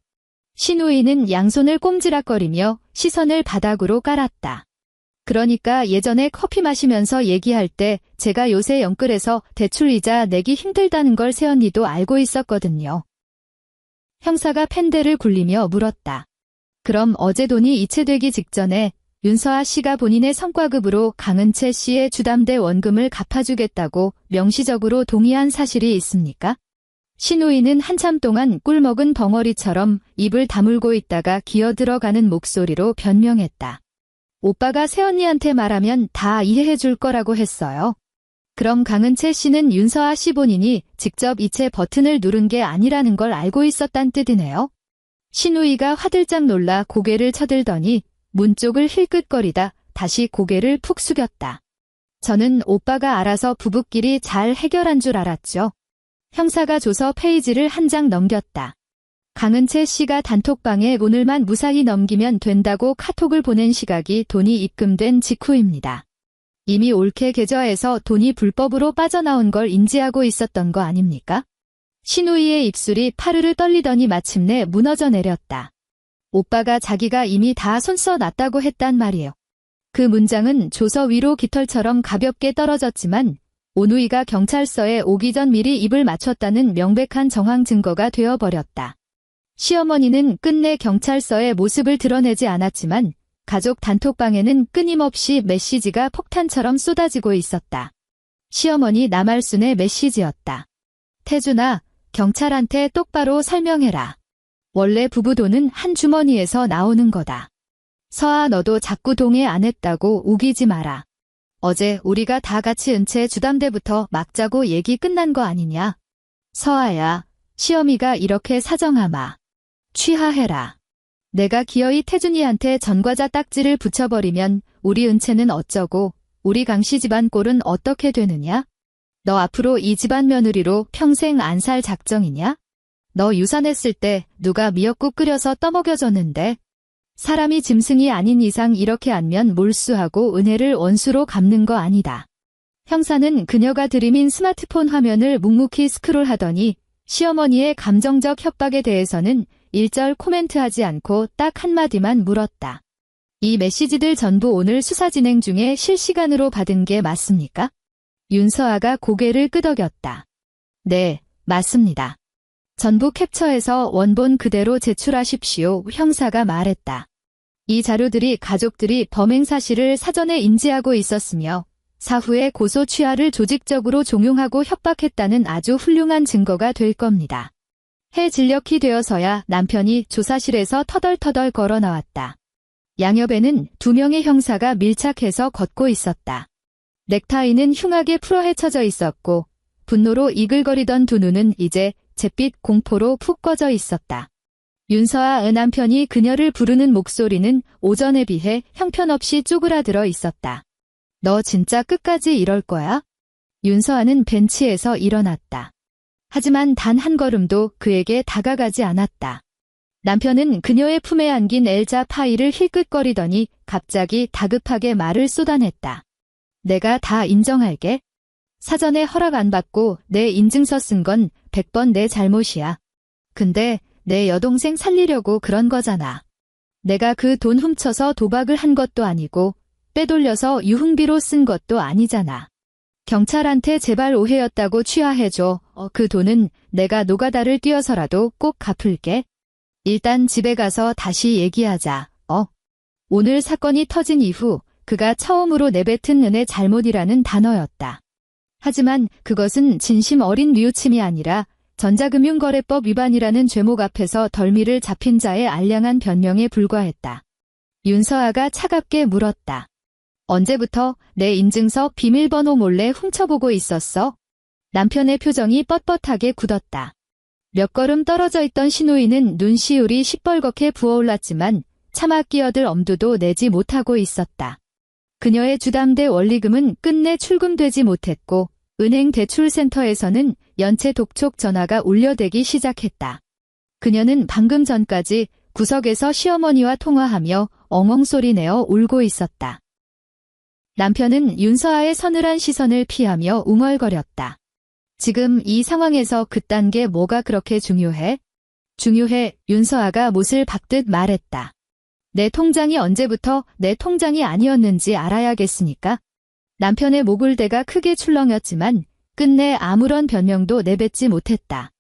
시누이는 양손을 꼼지락거리며 시선을 바닥으로 깔았다. 그러니까 예전에 커피 마시면서 얘기할 때 제가 요새 영끌에서 대출이자 내기 힘들다는 걸 새언니도 알고 있었거든요. 형사가 펜대를 굴리며 물었다. 그럼 어제 돈이 이체되기 직전에 윤서아 씨가 본인의 성과급으로 강은채 씨의 주담대 원금을 갚아주겠다고 명시적으로 동의한 사실이 있습니까? 시누이는 한참 동안 꿀먹은 벙어리처럼 입을 다물고 있다가 기어들어가는 목소리로 변명했다. 오빠가 새언니한테 말하면 다 이해해 줄 거라고 했어요. 그럼 강은채 씨는 윤서아 씨 본인이 직접 이체 버튼을 누른 게 아니라는 걸 알고 있었단 뜻이네요. 시누이가 화들짝 놀라 고개를 쳐들더니 문 쪽을 힐끗거리다 다시 고개를 푹 숙였다. 저는 오빠가 알아서 부부끼리 잘 해결한 줄 알았죠. 형사가 조서 페이지를 한 장 넘겼다. 강은채 씨가 단톡방에 오늘만 무사히 넘기면 된다고 카톡을 보낸 시각이 돈이 입금된 직후입니다. 이미 올케 계좌에서 돈이 불법으로 빠져나온 걸 인지하고 있었던 거 아닙니까? 시누이의 입술이 파르르 떨리더니 마침내 무너져 내렸다. 오빠가 자기가 이미 다 손써 놨다고 했단 말이에요. 그 문장은 조서 위로 깃털처럼 가볍게 떨어졌지만 오누이가 경찰서에 오기 전 미리 입을 맞췄다는 명백한 정황 증거가 되어버렸다. 시어머니는 끝내 경찰서의 모습을 드러내지 않았지만 가족 단톡방에는 끊임없이 메시지가 폭탄처럼 쏟아지고 있었다. 시어머니 남알순의 메시지였다. 태준아, 경찰한테 똑바로 설명해라. 원래 부부 돈은 한 주머니에서 나오는 거다. 서아 너도 자꾸 동의 안 했다고 우기지 마라. 어제 우리가 다 같이 은채 주담대부터 막자고 얘기 끝난 거 아니냐. 서아야, 시어미가 이렇게 사정하마. 취하해라. 내가 기어이 태준이한테 전과자 딱지를 붙여버리면 우리 은채는 어쩌고 우리 강씨 집안 꼴은 어떻게 되느냐? 너 앞으로 이 집안 며느리로 평생 안 살 작정이냐? 너 유산했을 때 누가 미역국 끓여서 떠먹여줬는데? 사람이 짐승이 아닌 이상 이렇게 안면 몰수하고 은혜를 원수로 갚는 거 아니다. 형사는 그녀가 들이민 스마트폰 화면을 묵묵히 스크롤하더니 시어머니의 감정적 협박에 대해서는 일절 코멘트하지 않고 딱 한마디만 물었다. 이 메시지들 전부 오늘 수사 진행 중에 실시간으로 받은 게 맞습니까? 윤서아가 고개를 끄덕였다. 네, 맞습니다. 전부 캡처해서 원본 그대로 제출하십시오. 형사가 말했다. 이 자료들이 가족들이 범행 사실을 사전에 인지하고 있었으며 사후에 고소 취하를 조직적으로 종용하고 협박했다는 아주 훌륭한 증거가 될 겁니다. 해 진력이 되어서야 남편이 조사실에서 터덜터덜 걸어 나왔다. 양옆에는 2명의 형사가 밀착해서 걷고 있었다. 넥타이는 흉하게 풀어헤쳐져 있었고 분노로 이글거리던 두 눈은 이제 잿빛 공포로 푹 꺼져 있었다. 윤서아 남편이 그녀를 부르는 목소리는 오전에 비해 형편없이 쪼그라들어 있었다. 너 진짜 끝까지 이럴 거야? 윤서아는 벤치에서 일어났다. 하지만 단 한 걸음도 그에게 다가가지 않았다. 남편은 그녀의 품에 안긴 엘자 파일을 힐끗거리더니 갑자기 다급하게 말을 쏟아냈다. 내가 다 인정할게. 사전에 허락 안 받고 내 인증서 쓴 건 100번 내 잘못이야. 근데 내 여동생 살리려고 그런 거잖아. 내가 그 돈 훔쳐서 도박을 한 것도 아니고 빼돌려서 유흥비로 쓴 것도 아니잖아. 경찰한테 제발 오해였다고 취하해줘. 그 돈은 내가 노가다를 뛰어서라도 꼭 갚을게. 일단 집에 가서 다시 얘기하자. 오늘 사건이 터진 이후 그가 처음으로 내뱉은 은의 잘못이라는 단어였다. 하지만 그것은 진심 어린 뉘우침이 아니라 전자금융거래법 위반이라는 죄목 앞에서 덜미를 잡힌 자의 알량한 변명에 불과했다. 윤서아가 차갑게 물었다. 언제부터 내 인증서 비밀번호 몰래 훔쳐보고 있었어? 남편의 표정이 뻣뻣하게 굳었다. 몇 걸음 떨어져 있던 신우이는 눈시울이 시뻘겋게 부어올랐지만 차마 끼어들 엄두도 내지 못하고 있었다. 그녀의 주담대 원리금은 끝내 출금되지 못했고 은행 대출센터에서는 연체 독촉 전화가 울려대기 시작했다. 그녀는 방금 전까지 구석에서 시어머니와 통화하며 엉엉소리 내어 울고 있었다. 남편은 윤서아의 서늘한 시선을 피하며 웅얼거렸다. 지금 이 상황에서 그딴 게 뭐가 그렇게 중요해? 중요해. 윤서아가 못을 박듯 말했다. 내 통장이 언제부터 내 통장이 아니었는지 알아야겠으니까. 남편의 목을대가 크게 출렁였지만 끝내 아무런 변명도 내뱉지 못했다.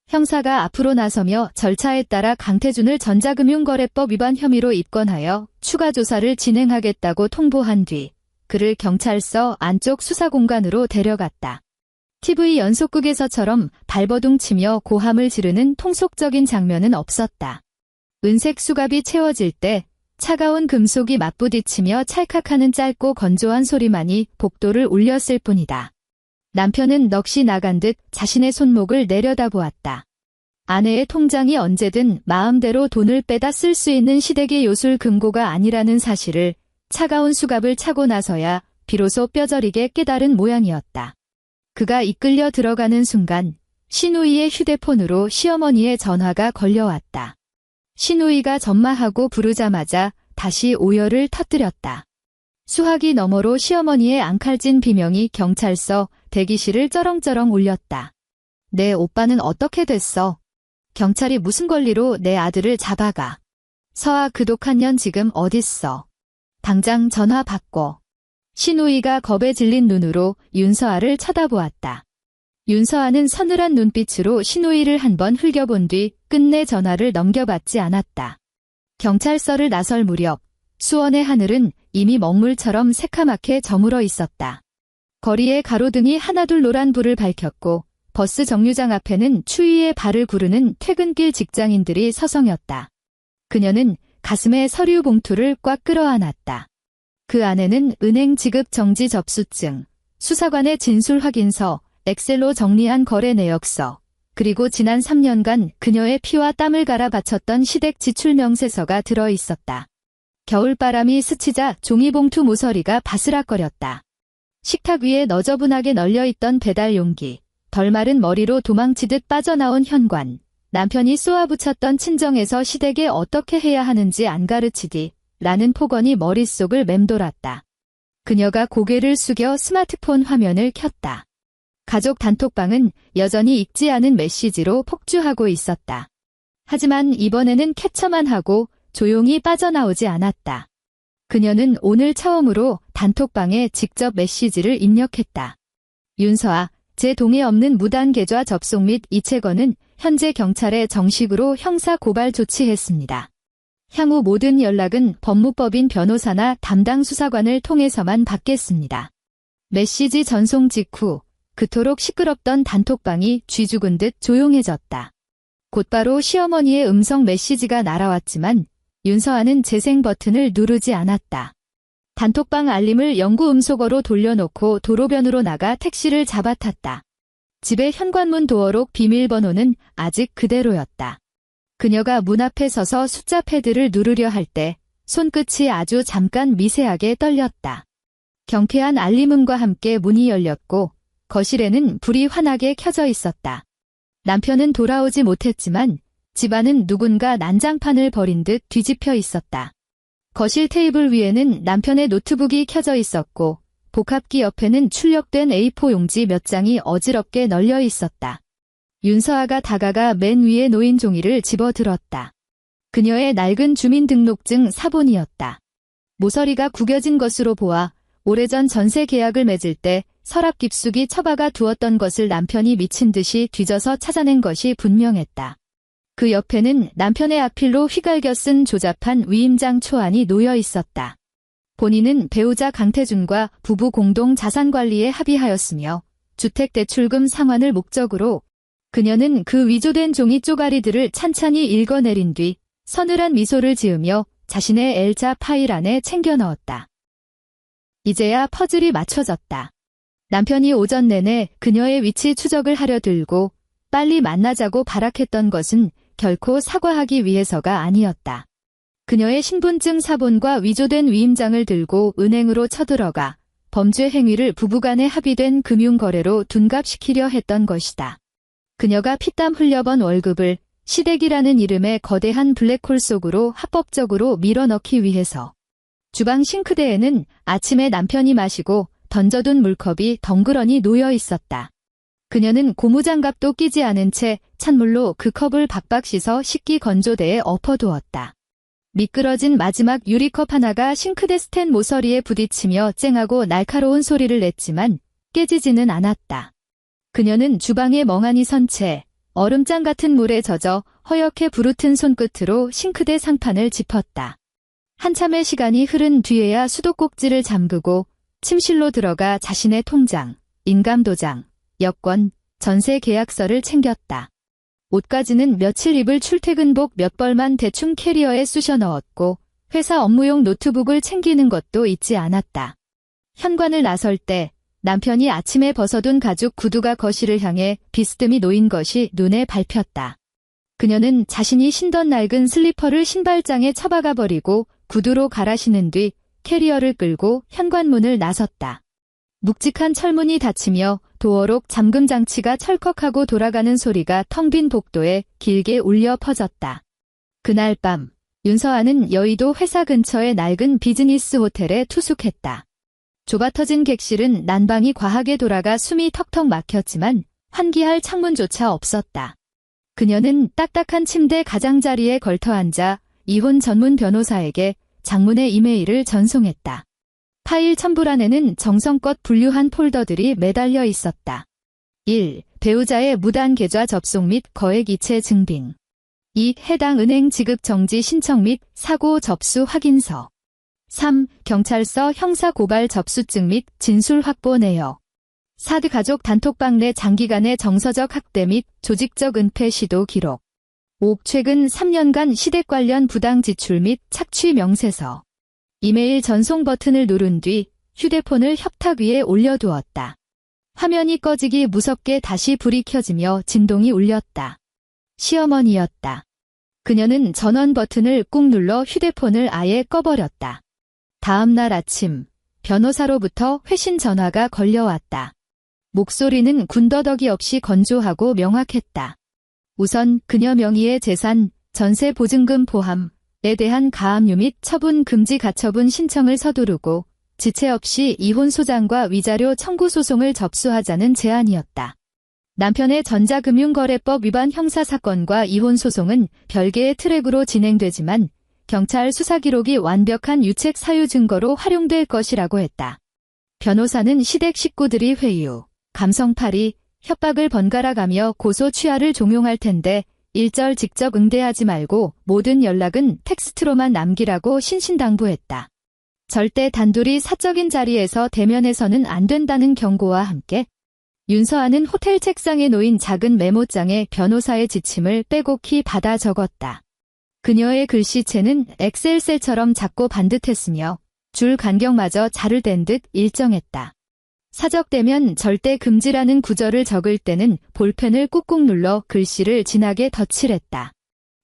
형사가 앞으로 나서며 절차에 따라 강태준을 전자금융거래법 위반 혐의로 입건하여 추가 조사를 진행하겠다고 통보한 뒤 그를 경찰서 안쪽 수사공간으로 데려갔다. TV 연속극에서처럼 발버둥 치며 고함을 지르는 통속적인 장면은 없었다. 은색 수갑이 채워질 때 차가운 금속이 맞부딪히며 찰칵하는 짧고 건조한 소리만이 복도를 울렸을 뿐이다. 남편은 넋이 나간 듯 자신의 손목을 내려다보았다. 아내의 통장이 언제든 마음대로 돈을 빼다 쓸 수 있는 시댁의 요술 금고가 아니라는 사실을 차가운 수갑을 차고 나서야 비로소 뼈저리게 깨달은 모양이었다. 그가 이끌려 들어가는 순간 신우이의 휴대폰으로 시어머니의 전화가 걸려왔다. 신우이가 전마하고 부르자마자 다시 오열을 터뜨렸다. 수화기 너머로 시어머니의 앙칼진 비명이 경찰서 대기실을 쩌렁쩌렁 울렸다. 내 오빠는 어떻게 됐어? 경찰이 무슨 권리로 내 아들을 잡아가? 서아 그 독한 년 지금 어딨어? 당장 전화 받고. 신우이가 겁에 질린 눈으로 윤서아를 쳐다보았다. 윤서아는 서늘한 눈빛으로 신우이를 한번 흘겨본 뒤 끝내 전화를 넘겨받지 않았다. 경찰서를 나설 무렵 수원의 하늘은 이미 먹물처럼 새카맣게 저물어 있었다. 거리에 가로등이 하나둘 노란 불을 밝혔고 버스 정류장 앞에는 추위에 발을 구르는 퇴근길 직장인들이 서성였다. 그녀는 가슴에 서류 봉투를 꽉 끌어안았다. 그 안에는 은행 지급 정지 접수증, 수사관의 진술 확인서, 엑셀로 정리한 거래 내역서, 그리고 지난 3년간 그녀의 피와 땀을 갈아 바쳤던 시댁 지출 명세서가 들어 있었다. 겨울바람이 스치자 종이봉투 모서리가 바스락거렸다. 식탁 위에 너저분하게 널려있던 배달 용기, 덜 마른 머리로 도망치듯 빠져나온 현관, 남편이 쏘아붙였던 친정에서 시댁에 어떻게 해야 하는지 안 가르치디 라는 폭언이 머릿속을 맴돌았다. 그녀가 고개를 숙여 스마트폰 화면을 켰다. 가족 단톡방은 여전히 읽지 않은 메시지로 폭주하고 있었다. 하지만 이번에는 캡처만 하고 조용히 빠져나오지 않았다. 그녀는 오늘 처음으로 단톡방에 직접 메시지를 입력했다. 윤서아, 제 동의 없는 무단 계좌 접속 및 이체권은 현재 경찰에 정식으로 형사 고발 조치했습니다. 향후 모든 연락은 법무법인 변호사나 담당 수사관을 통해서만 받겠습니다. 메시지 전송 직후 그토록 시끄럽던 단톡방이 쥐죽은 듯 조용해졌다. 곧바로 시어머니의 음성 메시지가 날아왔지만 윤서아는 재생 버튼을 누르지 않았다. 단톡방 알림을 영구 음소거로 돌려놓고 도로변으로 나가 택시를 잡아탔다. 집의 현관문 도어록 비밀번호는 아직 그대로였다. 그녀가 문 앞에 서서 숫자 패드를 누르려 할 때 손끝이 아주 잠깐 미세하게 떨렸다. 경쾌한 알림음과 함께 문이 열렸고 거실에는 불이 환하게 켜져 있었다. 남편은 돌아오지 못했지만 집안은 누군가 난장판을 벌인 듯 뒤집혀 있었다. 거실 테이블 위에는 남편의 노트북이 켜져 있었고 복합기 옆에는 출력된 A4 용지 몇 장이 어지럽게 널려 있었다. 윤서아가 다가가 맨 위에 놓인 종이를 집어들었다. 그녀의 낡은 주민등록증 사본이었다. 모서리가 구겨진 것으로 보아 오래전 전세 계약을 맺을 때 서랍 깊숙이 처박아 두었던 것을 남편이 미친 듯이 뒤져서 찾아낸 것이 분명했다. 그 옆에는 남편의 악필로 휘갈겨 쓴 조잡한 위임장 초안이 놓여 있었다. 본인은 배우자 강태준과 부부 공동 자산관리에 합의하였으며 주택대출금 상환을 목적으로 그녀는 그 위조된 종이 쪼가리들을 찬찬히 읽어내린 뒤 서늘한 미소를 지으며 자신의 L자 파일 안에 챙겨 넣었다. 이제야 퍼즐이 맞춰졌다. 남편이 오전 내내 그녀의 위치 추적을 하려 들고 빨리 만나자고 발악했던 것은 결코 사과하기 위해서가 아니었다. 그녀의 신분증 사본과 위조된 위임장을 들고 은행으로 쳐들어가 범죄 행위를 부부간에 합의된 금융거래로 둔갑시키려 했던 것이다. 그녀가 피땀 흘려 번 월급을 시댁이라는 이름의 거대한 블랙홀 속으로 합법적으로 밀어넣기 위해서. 주방 싱크대에는 아침에 남편이 마시고 던져둔 물컵이 덩그러니 놓여 있었다. 그녀는 고무장갑도 끼지 않은 채 찬물로 그 컵을 박박 씻어 식기 건조대에 엎어두었다. 미끄러진 마지막 유리컵 하나가 싱크대 스텐 모서리에 부딪히며 쨍하고 날카로운 소리를 냈지만 깨지지는 않았다. 그녀는 주방에 멍하니 선 채 얼음장 같은 물에 젖어 허옇게 부르튼 손끝으로 싱크대 상판을 짚었다. 한참의 시간이 흐른 뒤에야 수도꼭지를 잠그고 침실로 들어가 자신의 통장, 인감도장, 여권, 전세 계약서를 챙겼다. 옷가지는 며칠 입을 출퇴근복 몇 벌만 대충 캐리어에 쑤셔 넣었고 회사 업무용 노트북을 챙기는 것도 잊지 않았다. 현관을 나설 때 남편이 아침에 벗어둔 가죽 구두가 거실을 향해 비스듬히 놓인 것이 눈에 밟혔다. 그녀는 자신이 신던 낡은 슬리퍼를 신발장에 처박아 버리고 구두로 갈아 신은 뒤 캐리어를 끌고 현관문을 나섰다. 묵직한 철문이 닫히며 도어록 잠금 장치가 철컥하고 돌아가는 소리가 텅 빈 복도에 길게 울려 퍼졌다. 그날 밤 윤서아는 여의도 회사 근처의 낡은 비즈니스 호텔에 투숙했다. 좁아터진 객실은 난방이 과하게 돌아가 숨이 턱턱 막혔지만 환기할 창문조차 없었다. 그녀는 딱딱한 침대 가장자리에 걸터앉아 이혼 전문 변호사에게 장문의 이메일을 전송했다. 파일 첨부란에는 정성껏 분류한 폴더들이 매달려 있었다. 1. 배우자의 무단 계좌 접속 및 거액 이체 증빙. 2. 해당 은행 지급 정지 신청 및 사고 접수 확인서. 3. 경찰서 형사 고발 접수증 및 진술 확보 내역. 4. 가족 단톡방 내 장기간의 정서적 학대 및 조직적 은폐 시도 기록. 5. 최근 3년간 시댁 관련 부당 지출 및 착취 명세서. 이메일 전송 버튼을 누른 뒤 휴대폰을 협탁 위에 올려두었다. 화면이 꺼지기 무섭게 다시 불이 켜지며 진동이 울렸다. 시어머니였다. 그녀는 전원 버튼을 꾹 눌러 휴대폰을 아예 꺼버렸다. 다음 날 아침, 변호사로부터 회신 전화가 걸려왔다. 목소리는 군더더기 없이 건조하고 명확했다. 우선 그녀 명의의 재산, 전세 보증금 포함, 에 대한 가압류 및 처분 금지 가처분 신청을 서두르고 지체 없이 이혼 소장과 위자료 청구 소송을 접수하자는 제안이었다. 남편의 전자금융거래법 위반 형사사건과 이혼 소송은 별개의 트랙으로 진행되지만 경찰 수사 기록이 완벽한 유책 사유 증거로 활용될 것이라고 했다. 변호사는 시댁 식구들이 회유, 감성팔이, 협박을 번갈아가며 고소 취하를 종용할 텐데 일절 직접 응대하지 말고 모든 연락은 텍스트로만 남기라고 신신당부했다. 절대 단둘이 사적인 자리에서 대면해서는 안 된다는 경고와 함께 윤서아는 호텔 책상에 놓인 작은 메모장에 변호사의 지침을 빼곡히 받아 적었다. 그녀의 글씨체는 엑셀셀처럼 작고 반듯했으며 줄 간격마저 자를 댄 듯 일정했다. 사적대면 절대 금지라는 구절을 적을 때는 볼펜을 꾹꾹 눌러 글씨를 진하게 덧칠했다.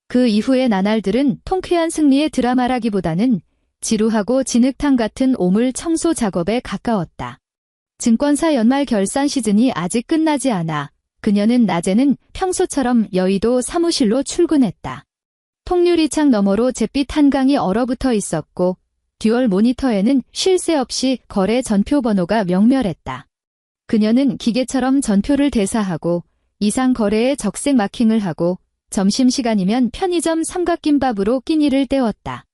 그 이후의 나날들은 통쾌한 승리의 드라마라기보다는 지루하고 진흙탕 같은 오물 청소 작업에 가까웠다. 증권사 연말 결산 시즌이 아직 끝나지 않아 그녀는 낮에는 평소처럼 여의도 사무실로 출근했다. 통유리창 너머로 잿빛 한강이 얼어붙어 있었고 듀얼 모니터에는 쉴 새 없이 거래 전표 번호가 명멸했다. 그녀는 기계처럼 전표를 대사하고 이상 거래에 적색 마킹을 하고 점심시간이면 편의점 삼각김밥으로 끼니를 때웠다.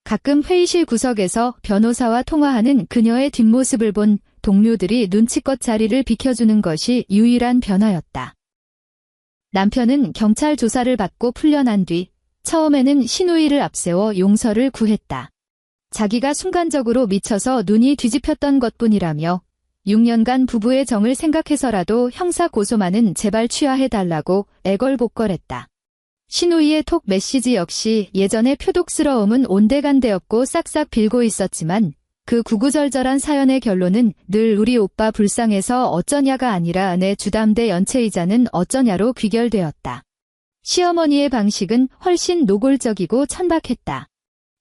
가끔 회의실 구석에서 변호사와 통화하는 그녀의 뒷모습을 본 동료들이 눈치껏 자리를 비켜주는 것이 유일한 변화였다. 남편은 경찰 조사를 받고 풀려난 뒤 처음에는 시누이를 앞세워 용서를 구했다. 자기가 순간적으로 미쳐서 눈이 뒤집혔던 것뿐이라며 6년간 부부의 정을 생각해서라도 형사 고소만은 제발 취하해달라고 애걸복걸했다. 시누이의 톡 메시지 역시 예전의 표독스러움은 온데간데없고 싹싹 빌고 있었지만 그 구구절절한 사연의 결론은 늘 우리 오빠 불쌍해서 어쩌냐가 아니라 내 주담대 연체이자는 어쩌냐로 귀결되었다. 시어머니의 방식은 훨씬 노골적이고 천박했다.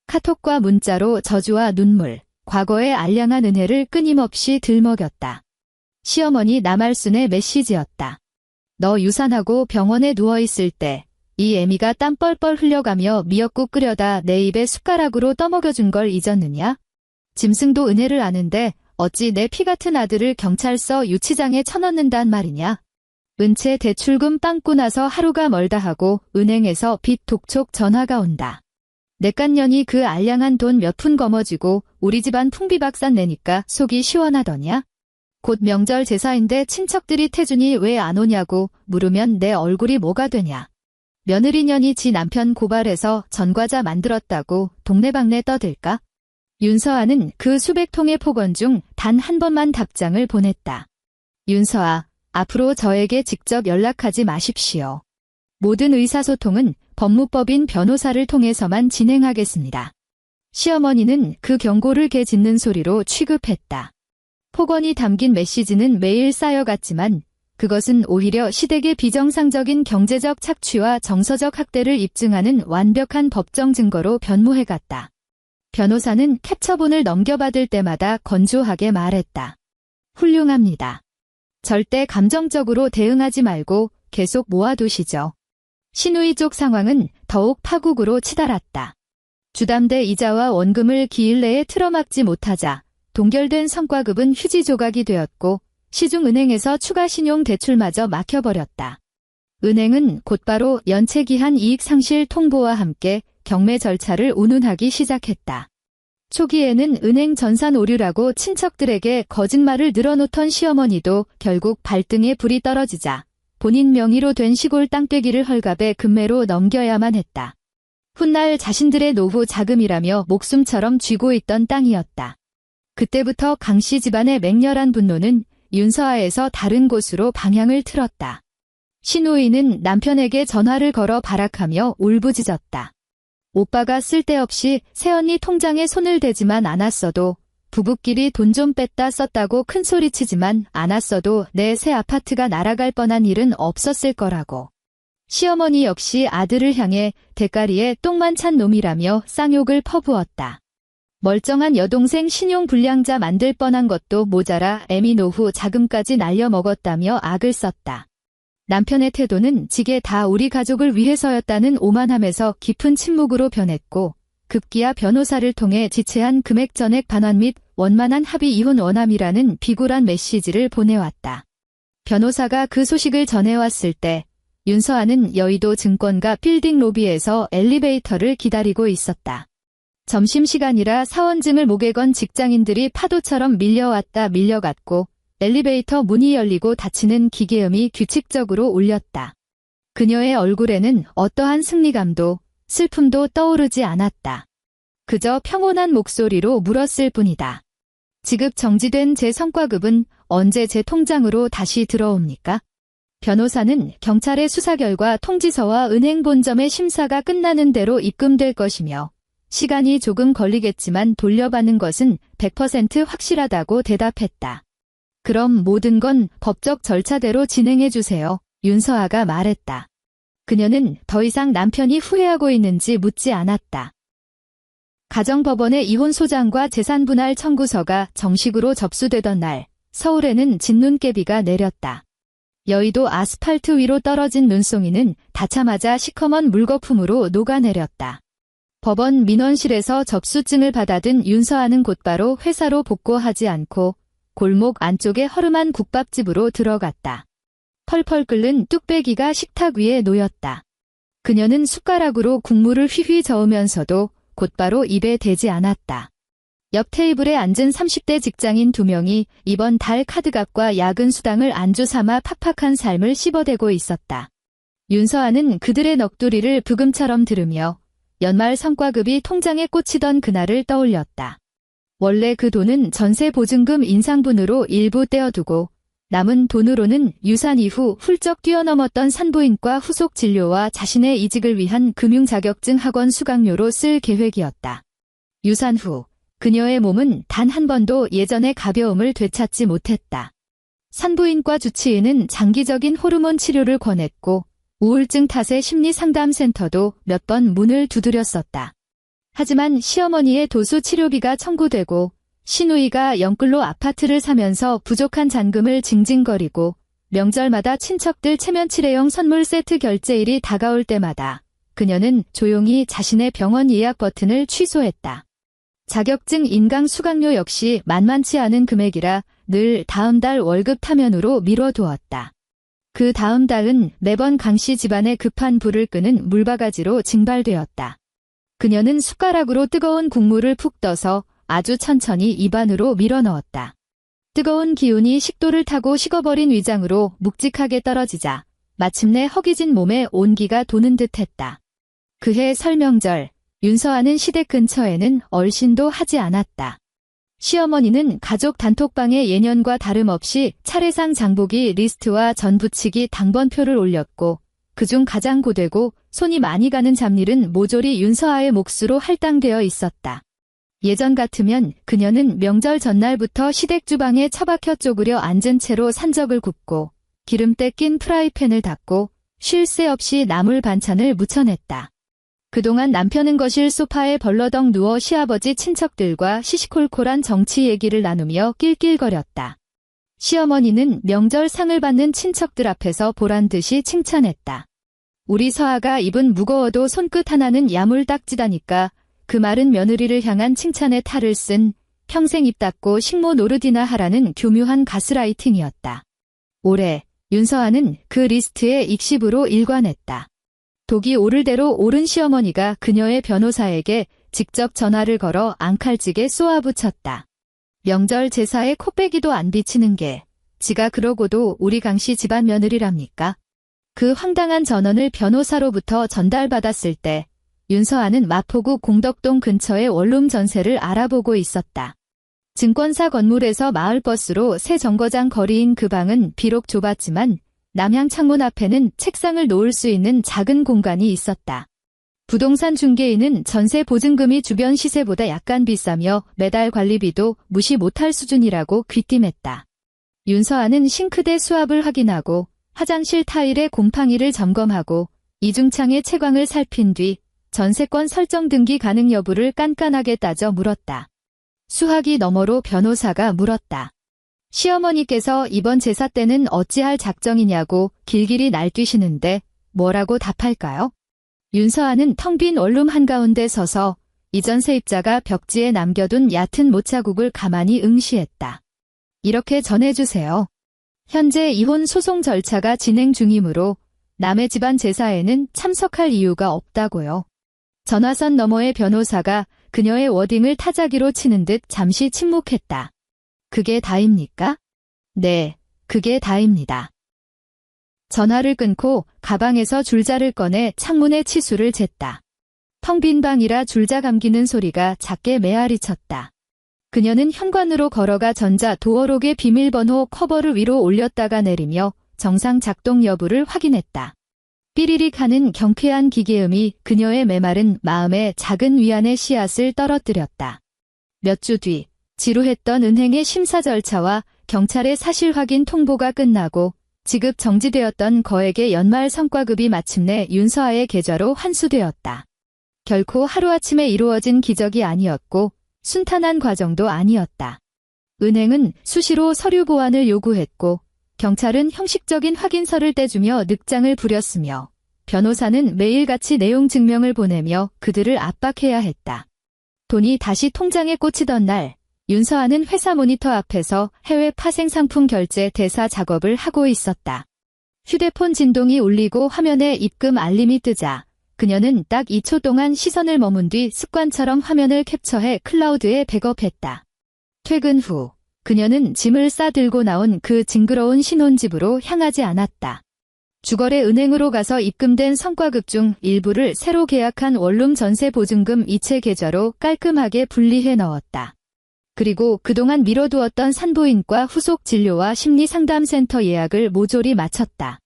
카톡과 문자로 저주와 눈물, 과거의 알량한 은혜를 끊임없이 들먹였다. 시어머니 나말순의 메시지였다. 너 유산하고 병원에 누워있을 때 이 애미가 땀 뻘뻘 흘려가며 미역국 끓여다 내 입에 숟가락으로 떠먹여준 걸 잊었느냐? 짐승도 은혜를 아는데 어찌 내 피 같은 아들을 경찰서 유치장에 쳐넣는단 말이냐? 은채 대출금 빵꾸 나서 하루가 멀다 하고 은행에서 빚 독촉 전화가 온다. 내깐년이 그 알량한 돈 몇 푼 거머쥐고 우리 집안 풍비박산 내니까 속이 시원하더냐? 곧 명절 제사인데 친척들이 태준이 왜 안 오냐고 물으면 내 얼굴이 뭐가 되냐? 며느리년이 지 남편 고발해서 전과자 만들었다고 동네방네 떠들까? 윤서아는 그 수백 통의 폭언 중 단 한 번만 답장을 보냈다. 윤서아, 앞으로 저에게 직접 연락하지 마십시오. 모든 의사소통은 법무법인 변호사를 통해서만 진행하겠습니다. 시어머니는 그 경고를 개 짖는 소리로 취급했다. 폭언이 담긴 메시지는 매일 쌓여갔지만 그것은 오히려 시댁의 비정상적인 경제적 착취와 정서적 학대를 입증하는 완벽한 법정 증거로 변모해갔다. 변호사는 캡처본을 넘겨받을 때마다 건조하게 말했다. 훌륭합니다. 절대 감정적으로 대응하지 말고 계속 모아두시죠. 시누이 쪽 상황은 더욱 파국으로 치달았다. 주담대 이자와 원금을 기일 내에 틀어막지 못하자 동결된 성과급은 휴지 조각이 되었고 시중은행에서 추가 신용 대출마저 막혀버렸다. 은행은 곧바로 연체기한 이익상실 통보와 함께 경매 절차를 운운하기 시작했다. 초기에는 은행 전산 오류라고 친척들에게 거짓말을 늘어놓던 시어머니도 결국 발등에 불이 떨어지자 본인 명의로 된 시골 땅떼기를 헐값에 금매로 넘겨야만 했다. 훗날 자신들의 노후 자금이라며 목숨처럼 쥐고 있던 땅이었다. 그때부터 강씨 집안의 맹렬한 분노는 윤서아에서 다른 곳으로 방향을 틀었다. 시누이는 남편에게 전화를 걸어 발악하며 울부짖었다. 오빠가 쓸데없이 새언니 통장에 손을 대지만 않았어도 부부끼리 돈 좀 뺐다 썼다고 큰소리치지만 않았어도 내 새 아파트가 날아갈 뻔한 일은 없었을 거라고. 시어머니 역시 아들을 향해 대가리에 똥만 찬 놈이라며 쌍욕을 퍼부었다. 멀쩡한 여동생 신용불량자 만들 뻔한 것도 모자라 애미 노후 자금까지 날려먹었다며 악을 썼다. 남편의 태도는 지게 다 우리 가족을 위해서였다는 오만함에서 깊은 침묵으로 변했고 급기야 변호사를 통해 지체한 금액 전액 반환 및 원만한 합의 이혼 원함이라는 비굴한 메시지를 보내왔다. 변호사가 그 소식을 전해왔을 때 윤서아는 여의도 증권가 빌딩 로비에서 엘리베이터를 기다리고 있었다. 점심시간이라 사원증을 목에 건 직장인들이 파도처럼 밀려왔다 밀려갔고 엘리베이터 문이 열리고 닫히는 기계음이 규칙적으로 울렸다. 그녀의 얼굴에는 어떠한 승리감도 슬픔도 떠오르지 않았다. 그저 평온한 목소리로 물었을 뿐이다. 지급 정지된 제 성과급은 언제 제 통장으로 다시 들어옵니까? 변호사는 경찰의 수사 결과 통지서와 은행 본점의 심사가 끝나는 대로 입금될 것이며 시간이 조금 걸리겠지만 돌려받는 것은 100% 확실하다고 대답했다. 그럼 모든 건 법적 절차대로 진행해주세요. 윤서아가 말했다. 그녀는 더 이상 남편이 후회하고 있는지 묻지 않았다. 가정법원의 이혼 소장과 재산분할 청구서가 정식으로 접수되던 날, 서울에는 진눈깨비가 내렸다. 여의도 아스팔트 위로 떨어진 눈송이는 닿자마자 시커먼 물거품으로 녹아내렸다. 법원 민원실에서 접수증을 받아든 윤서아는 곧바로 회사로 복구하지 않고 골목 안쪽의 허름한 국밥집으로 들어갔다. 펄펄 끓는 뚝배기가 식탁 위에 놓였다. 그녀는 숟가락으로 국물을 휘휘 저으면서도 곧바로 입에 대지 않았다. 옆 테이블에 앉은 30대 직장인 2명이 이번 달 카드값과 야근 수당을 안주 삼아 팍팍한 삶을 씹어대고 있었다. 윤서아는 그들의 넋두리를 부금처럼 들으며 연말 성과급이 통장에 꽂히던 그날을 떠올렸다. 원래 그 돈은 전세 보증금 인상분으로 일부 떼어두고 남은 돈으로는 유산 이후 훌쩍 뛰어넘었던 산부인과 후속 진료와 자신의 이직을 위한 금융 자격증 학원 수강료로 쓸 계획이었다. 유산 후 그녀의 몸은 단 한 번도 예전의 가벼움을 되찾지 못했다. 산부인과 주치의는 장기적인 호르몬 치료를 권했고 우울증 탓에 심리상담센터도 몇 번 문을 두드렸었다. 하지만 시어머니의 도수 치료비가 청구되고 시누이가 영끌로 아파트를 사면서 부족한 잔금을 징징거리고 명절마다 친척들 체면치레용 선물 세트 결제일이 다가올 때마다 그녀는 조용히 자신의 병원 예약 버튼을 취소했다. 자격증 인강 수강료 역시 만만치 않은 금액이라 늘 다음 달 월급 타면으로 미뤄두었다. 그 다음 달은 매번 강씨 집안의 급한 불을 끄는 물바가지로 징발되었다. 그녀는 숟가락으로 뜨거운 국물을 푹 떠서 아주 천천히 입안으로 밀어넣었다. 뜨거운 기운이 식도를 타고 식어버린 위장으로 묵직하게 떨어지자 마침내 허기진 몸에 온기가 도는 듯했다. 그해 설명절, 윤서아는 시댁 근처에는 얼씬도 하지 않았다. 시어머니는 가족 단톡방에 예년과 다름없이 차례상 장보기 리스트와 전부치기 당번표를 올렸고 그중 가장 고되고 손이 많이 가는 잡일은 모조리 윤서아의 몫으로 할당되어 있었다. 예전 같으면 그녀는 명절 전날부터 시댁 주방에 처박혀 쪼그려 앉은 채로 산적을 굽고 기름때 낀 프라이팬을 닦고 쉴 새 없이 나물 반찬을 무쳐냈다. 그동안 남편은 거실 소파에 벌러덩 누워 시아버지 친척들과 시시콜콜한 정치 얘기를 나누며 낄낄거렸다. 시어머니는 명절 상을 받는 친척들 앞에서 보란듯이 칭찬했다. 우리 서아가 입은 무거워도 손끝 하나는 야물딱지다니까 그 말은 며느리를 향한 칭찬의 탈을 쓴 평생 입 닫고 식모 노릇이나 하라는 교묘한 가스라이팅이었다. 올해 윤서아는 그 리스트에 익십으로 일관했다. 독이 오를 대로 오른 시어머니가 그녀의 변호사에게 직접 전화를 걸어 앙칼지게 쏘아붙였다. 명절 제사에 코빼기도 안 비치는 게 지가 그러고도 우리 강씨 집안 며느리랍니까? 그 황당한 전원을 변호사로부터 전달받았을 때 윤서아는 마포구 공덕동 근처의 원룸 전세를 알아보고 있었다. 증권사 건물에서 마을버스로 새 정거장 거리인 그 방은 비록 좁았지만 남향 창문 앞에는 책상을 놓을 수 있는 작은 공간이 있었다. 부동산 중개인은 전세 보증금이 주변 시세보다 약간 비싸며 매달 관리비도 무시 못할 수준이라고 귀띔했다. 윤서아는 싱크대 수압을 확인하고 화장실 타일의 곰팡이를 점검하고 이중창의 채광을 살핀 뒤 전세권 설정 등기 가능 여부를 깐깐하게 따져 물었다. 수화기 너머로 변호사가 물었다. 시어머니께서 이번 제사 때는 어찌할 작정이냐고 길길이 날뛰시는데 뭐라고 답할까요? 윤서아는 텅 빈 원룸 한가운데 서서 이전 세입자가 벽지에 남겨둔 얕은 못자국을 가만히 응시했다. 이렇게 전해주세요. 현재 이혼 소송 절차가 진행 중이므로 남의 집안 제사에는 참석할 이유가 없다고요. 전화선 너머의 변호사가 그녀의 워딩을 타자기로 치는 듯 잠시 침묵했다. 그게 다입니까? 네, 그게 다입니다. 전화를 끊고 가방에서 줄자를 꺼내 창문에 치수를 쟀다. 텅 빈 방이라 줄자 감기는 소리가 작게 메아리쳤다. 그녀는 현관으로 걸어가 전자 도어록의 비밀번호 커버를 위로 올렸다가 내리며 정상 작동 여부를 확인했다. 삐리릭 하는 경쾌한 기계음이 그녀의 메마른 마음에 작은 위안의 씨앗을 떨어뜨렸다. 몇 주 뒤 지루했던 은행의 심사 절차와 경찰의 사실 확인 통보가 끝나고 지급 정지되었던 거액의 연말 성과급이 마침내 윤서아의 계좌로 환수되었다. 결코 하루아침에 이루어진 기적이 아니었고 순탄한 과정도 아니었다. 은행은 수시로 서류 보완을 요구했고 경찰은 형식적인 확인서를 떼주며 늑장을 부렸으며 변호사는 매일같이 내용 증명을 보내며 그들을 압박해야 했다. 돈이 다시 통장에 꽂히던 날, 윤서아는 회사 모니터 앞에서 해외 파생 상품 결제 대사 작업을 하고 있었다. 휴대폰 진동이 울리고 화면에 입금 알림이 뜨자 그녀는 딱 2초 동안 시선을 머문 뒤 습관처럼 화면을 캡처해 클라우드에 백업했다. 퇴근 후 그녀는 짐을 싸들고 나온 그 징그러운 신혼집으로 향하지 않았다. 주거래 은행으로 가서 입금된 성과급 중 일부를 새로 계약한 원룸 전세 보증금 이체 계좌로 깔끔하게 분리해 넣었다. 그리고 그동안 미뤄두었던 산부인과 후속 진료와 심리상담센터 예약을 모조리 마쳤다.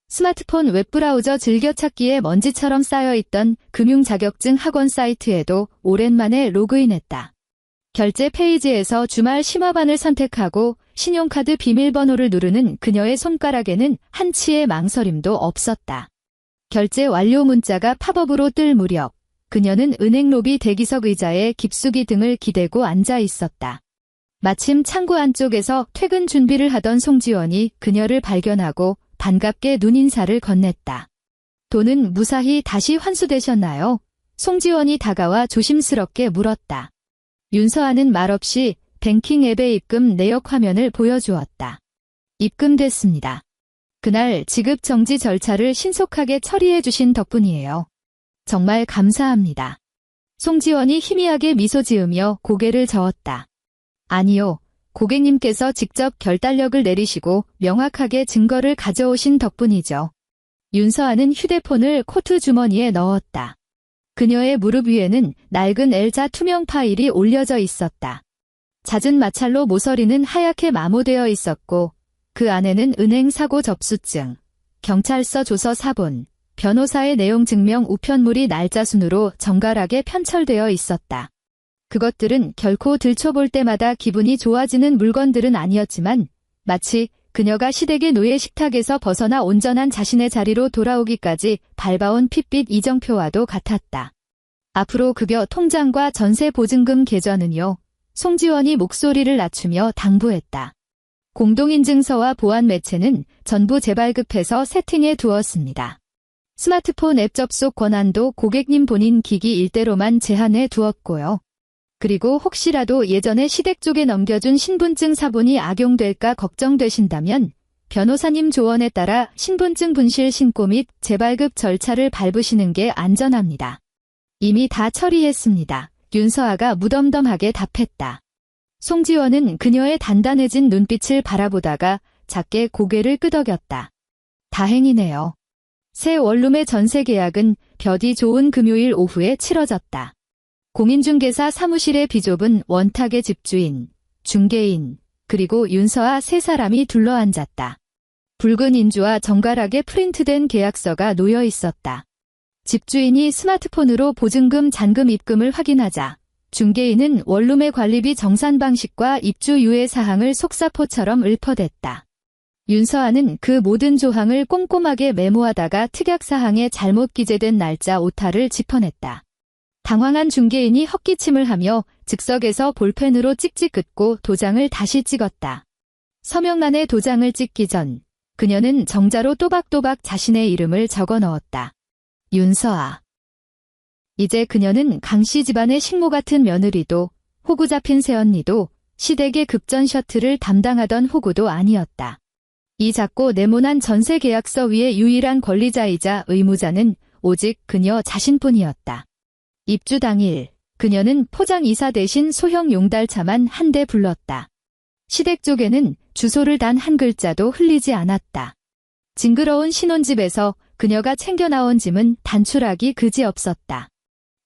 스마트폰 웹브라우저 즐겨찾기에 먼지처럼 쌓여있던 금융자격증 학원 사이트에도 오랜만에 로그인했다. 결제 페이지에서 주말 심화반을 선택하고 신용카드 비밀번호를 누르는 그녀의 손가락에는 한치의 망설임도 없었다. 결제 완료 문자가 팝업으로 뜰 무렵 그녀는 은행 로비 대기석 의자에 깊숙이 등을 기대고 앉아 있었다. 마침 창구 안쪽에서 퇴근 준비를 하던 송지원이 그녀를 발견하고 반갑게 눈인사를 건넸다. 돈은 무사히 다시 환수되셨나요? 송지원이 다가와 조심스럽게 물었다. 윤서아는 말없이 뱅킹 앱의 입금 내역 화면을 보여주었다. 입금됐습니다. 그날 지급 정지 절차를 신속하게 처리해 주신 덕분이에요. 정말 감사합니다. 송지원이 희미하게 미소 지으며 고개를 저었다. 아니요, 고객님께서 직접 결단력을 내리시고 명확하게 증거를 가져오신 덕분이죠. 윤서아는 휴대폰을 코트 주머니에 넣었다. 그녀의 무릎 위에는 낡은 L자 투명 파일이 올려져 있었다. 잦은 마찰로 모서리는 하얗게 마모되어 있었고 그 안에는 은행 사고 접수증, 경찰서 조서 사본, 변호사의 내용 증명 우편물이 날짜 순으로 정갈하게 편철되어 있었다. 그것들은 결코 들춰볼 때마다 기분이 좋아지는 물건들은 아니었지만 마치 그녀가 시댁의 노예 식탁에서 벗어나 온전한 자신의 자리로 돌아오기까지 밟아온 핏빛 이정표와도 같았다. 앞으로 급여 통장과 전세 보증금 계좌는요. 송지원이 목소리를 낮추며 당부했다. 공동인증서와 보안 매체는 전부 재발급해서 세팅해 두었습니다. 스마트폰 앱 접속 권한도 고객님 본인 기기 일대로만 제한해 두었고요. 그리고 혹시라도 예전에 시댁 쪽에 넘겨준 신분증 사본이 악용될까 걱정되신다면 변호사님 조언에 따라 신분증 분실 신고 및 재발급 절차를 밟으시는 게 안전합니다. 이미 다 처리했습니다. 윤서아가 무덤덤하게 답했다. 송지원은 그녀의 단단해진 눈빛을 바라보다가 작게 고개를 끄덕였다. 다행이네요. 새 원룸의 전세 계약은 볕이 좋은 금요일 오후에 치러졌다. 공인중개사 사무실의 비좁은 원탁의 집주인, 중개인, 그리고 윤서아 세 사람이 둘러앉았다. 붉은 인주와 정갈하게 프린트된 계약서가 놓여 있었다. 집주인이 스마트폰으로 보증금 잔금 입금을 확인하자 중개인은 원룸의 관리비 정산 방식과 입주 유예 사항을 속사포처럼 읊어댔다. 윤서아는 그 모든 조항을 꼼꼼하게 메모하다가 특약사항에 잘못 기재된 날짜 오타를 짚어냈다. 당황한 중개인이 헛기침을 하며 즉석에서 볼펜으로 찍찍 긋고 도장을 다시 찍었다. 서명란에 도장을 찍기 전 그녀는 정자로 또박또박 자신의 이름을 적어 넣었다. 윤서아. 이제 그녀는 강씨 집안의 식모 같은 며느리도 호구 잡힌 새언니도 시댁의 급전 셔틀을 담당하던 호구도 아니었다. 이 작고 네모난 전세 계약서 위의 유일한 권리자이자 의무자는 오직 그녀 자신뿐이었다. 입주 당일 그녀는 포장이사 대신 소형 용달차만 한 대 불렀다. 시댁 쪽에는 주소를 단 한 글자도 흘리지 않았다. 징그러운 신혼집에서 그녀가 챙겨 나온 짐은 단출하기 그지없었다.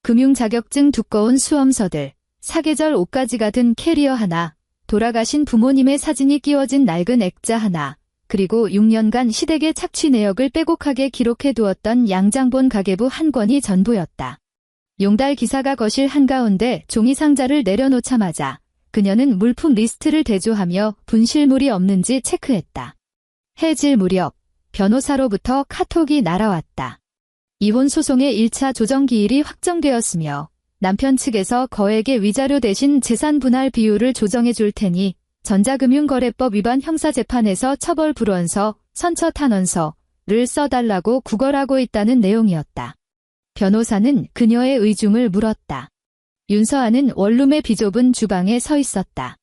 금융 자격증 두꺼운 수험서들, 사계절 옷가지가 든 캐리어 하나, 돌아가신 부모님의 사진이 끼워진 낡은 액자 하나, 그리고 6년간 시댁의 착취 내역을 빼곡하게 기록해 두었던 양장본 가계부 한 권이 전부였다. 용달 기사가 거실 한가운데 종이 상자를 내려놓자마자 그녀는 물품 리스트를 대조하며 분실물이 없는지 체크했다. 해질 무렵 변호사로부터 카톡이 날아왔다. 이혼 소송의 1차 조정 기일이 확정되었으며 남편 측에서 거액의 위자료 대신 재산 분할 비율을 조정해 줄 테니 전자금융거래법 위반 형사재판에서 처벌 불원서, 선처 탄원서를 써달라고 구걸하고 있다는 내용이었다. 변호사는 그녀의 의중을 물었다. 윤서아는 원룸의 비좁은 주방에 서 있었다.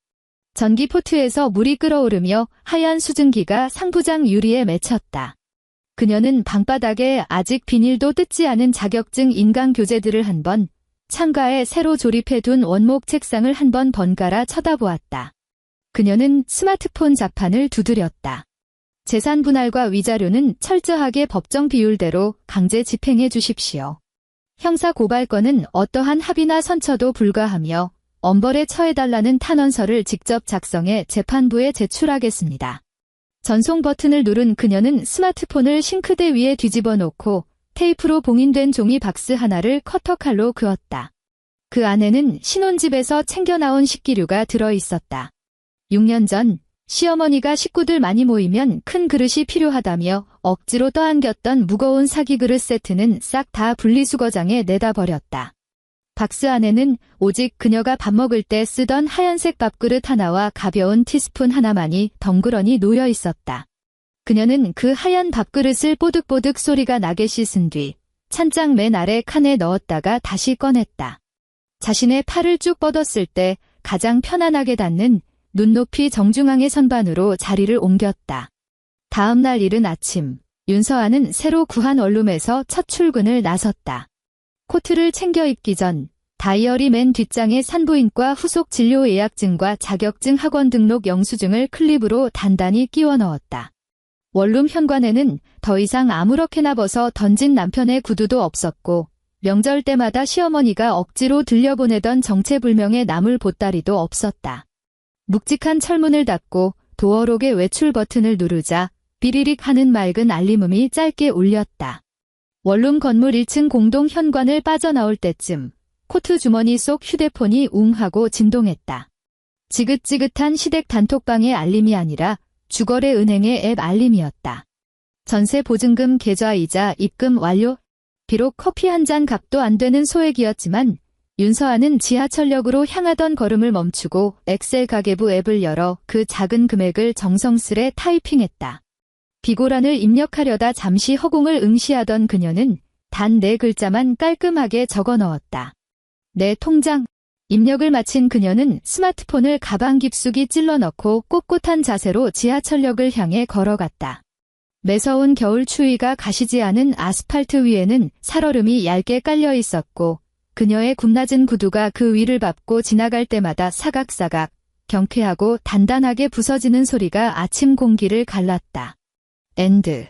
전기포트에서 물이 끓어오르며 하얀 수증기가 상부장 유리에 맺혔다. 그녀는 방바닥에 아직 비닐도 뜯지 않은 자격증 인강 교재들을 한 번, 창가에 새로 조립해둔 원목 책상을 한 번 번갈아 쳐다보았다. 그녀는 스마트폰 자판을 두드렸다. 재산 분할과 위자료는 철저하게 법정 비율대로 강제 집행해 주십시오. 형사 고발건은 어떠한 합의나 선처도 불가하며 엄벌에 처해달라는 탄원서를 직접 작성해 재판부에 제출하겠습니다. 전송 버튼을 누른 그녀는 스마트폰을 싱크대 위에 뒤집어 놓고 테이프로 봉인된 종이 박스 하나를 커터칼로 그었다. 그 안에는 신혼집에서 챙겨 나온 식기류가 들어 있었다. 6년 전 시어머니가 식구들 많이 모이면 큰 그릇이 필요하다며 억지로 떠안겼던 무거운 사기 그릇 세트는 싹 다 분리수거장에 내다 버렸다. 박스 안에는 오직 그녀가 밥 먹을 때 쓰던 하얀색 밥그릇 하나와 가벼운 티스푼 하나만이 덩그러니 놓여 있었다. 그녀는 그 하얀 밥그릇을 뽀득뽀득 소리가 나게 씻은 뒤 찬장 맨 아래 칸에 넣었다가 다시 꺼냈다. 자신의 팔을 쭉 뻗었을 때 가장 편안하게 닿는 눈높이 정중앙의 선반으로 자리를 옮겼다. 다음 날 이른 아침, 윤서아는 새로 구한 원룸에서 첫 출근을 나섰다. 코트를 챙겨 입기 전 다이어리 맨 뒷장에 산부인과 후속 진료 예약증과 자격증 학원 등록 영수증을 클립으로 단단히 끼워 넣었다. 원룸 현관에는 더 이상 아무렇게나 벗어 던진 남편의 구두도 없었고 명절 때마다 시어머니가 억지로 들려보내던 정체불명의 나물 보따리도 없었다. 묵직한 철문을 닫고 도어록의 외출 버튼을 누르자 비리릭 하는 맑은 알림음이 짧게 울렸다. 원룸 건물 1층 공동 현관을 빠져나올 때쯤 코트 주머니 속 휴대폰이 웅 하고 진동했다. 지긋지긋한 시댁 단톡방의 알림이 아니라 주거래 은행의 앱 알림이었다. 전세 보증금 계좌이자 입금 완료. 비록 커피 한 잔 값도 안 되는 소액이었지만 윤서아는 지하철역으로 향하던 걸음을 멈추고 엑셀 가계부 앱을 열어 그 작은 금액을 정성스레 타이핑했다. 비고란을 입력하려다 잠시 허공을 응시하던 그녀는 단 4글자만 깔끔하게 적어 넣었다. 내 통장. 입력을 마친 그녀는 스마트폰을 가방 깊숙이 찔러 넣고 꼿꼿한 자세로 지하철역을 향해 걸어갔다. 매서운 겨울 추위가 가시지 않은 아스팔트 위에는 살얼음이 얇게 깔려 있었고 그녀의 굽낮은 구두가 그 위를 밟고 지나갈 때마다 사각사각 경쾌하고 단단하게 부서지는 소리가 아침 공기를 갈랐다. 엔드.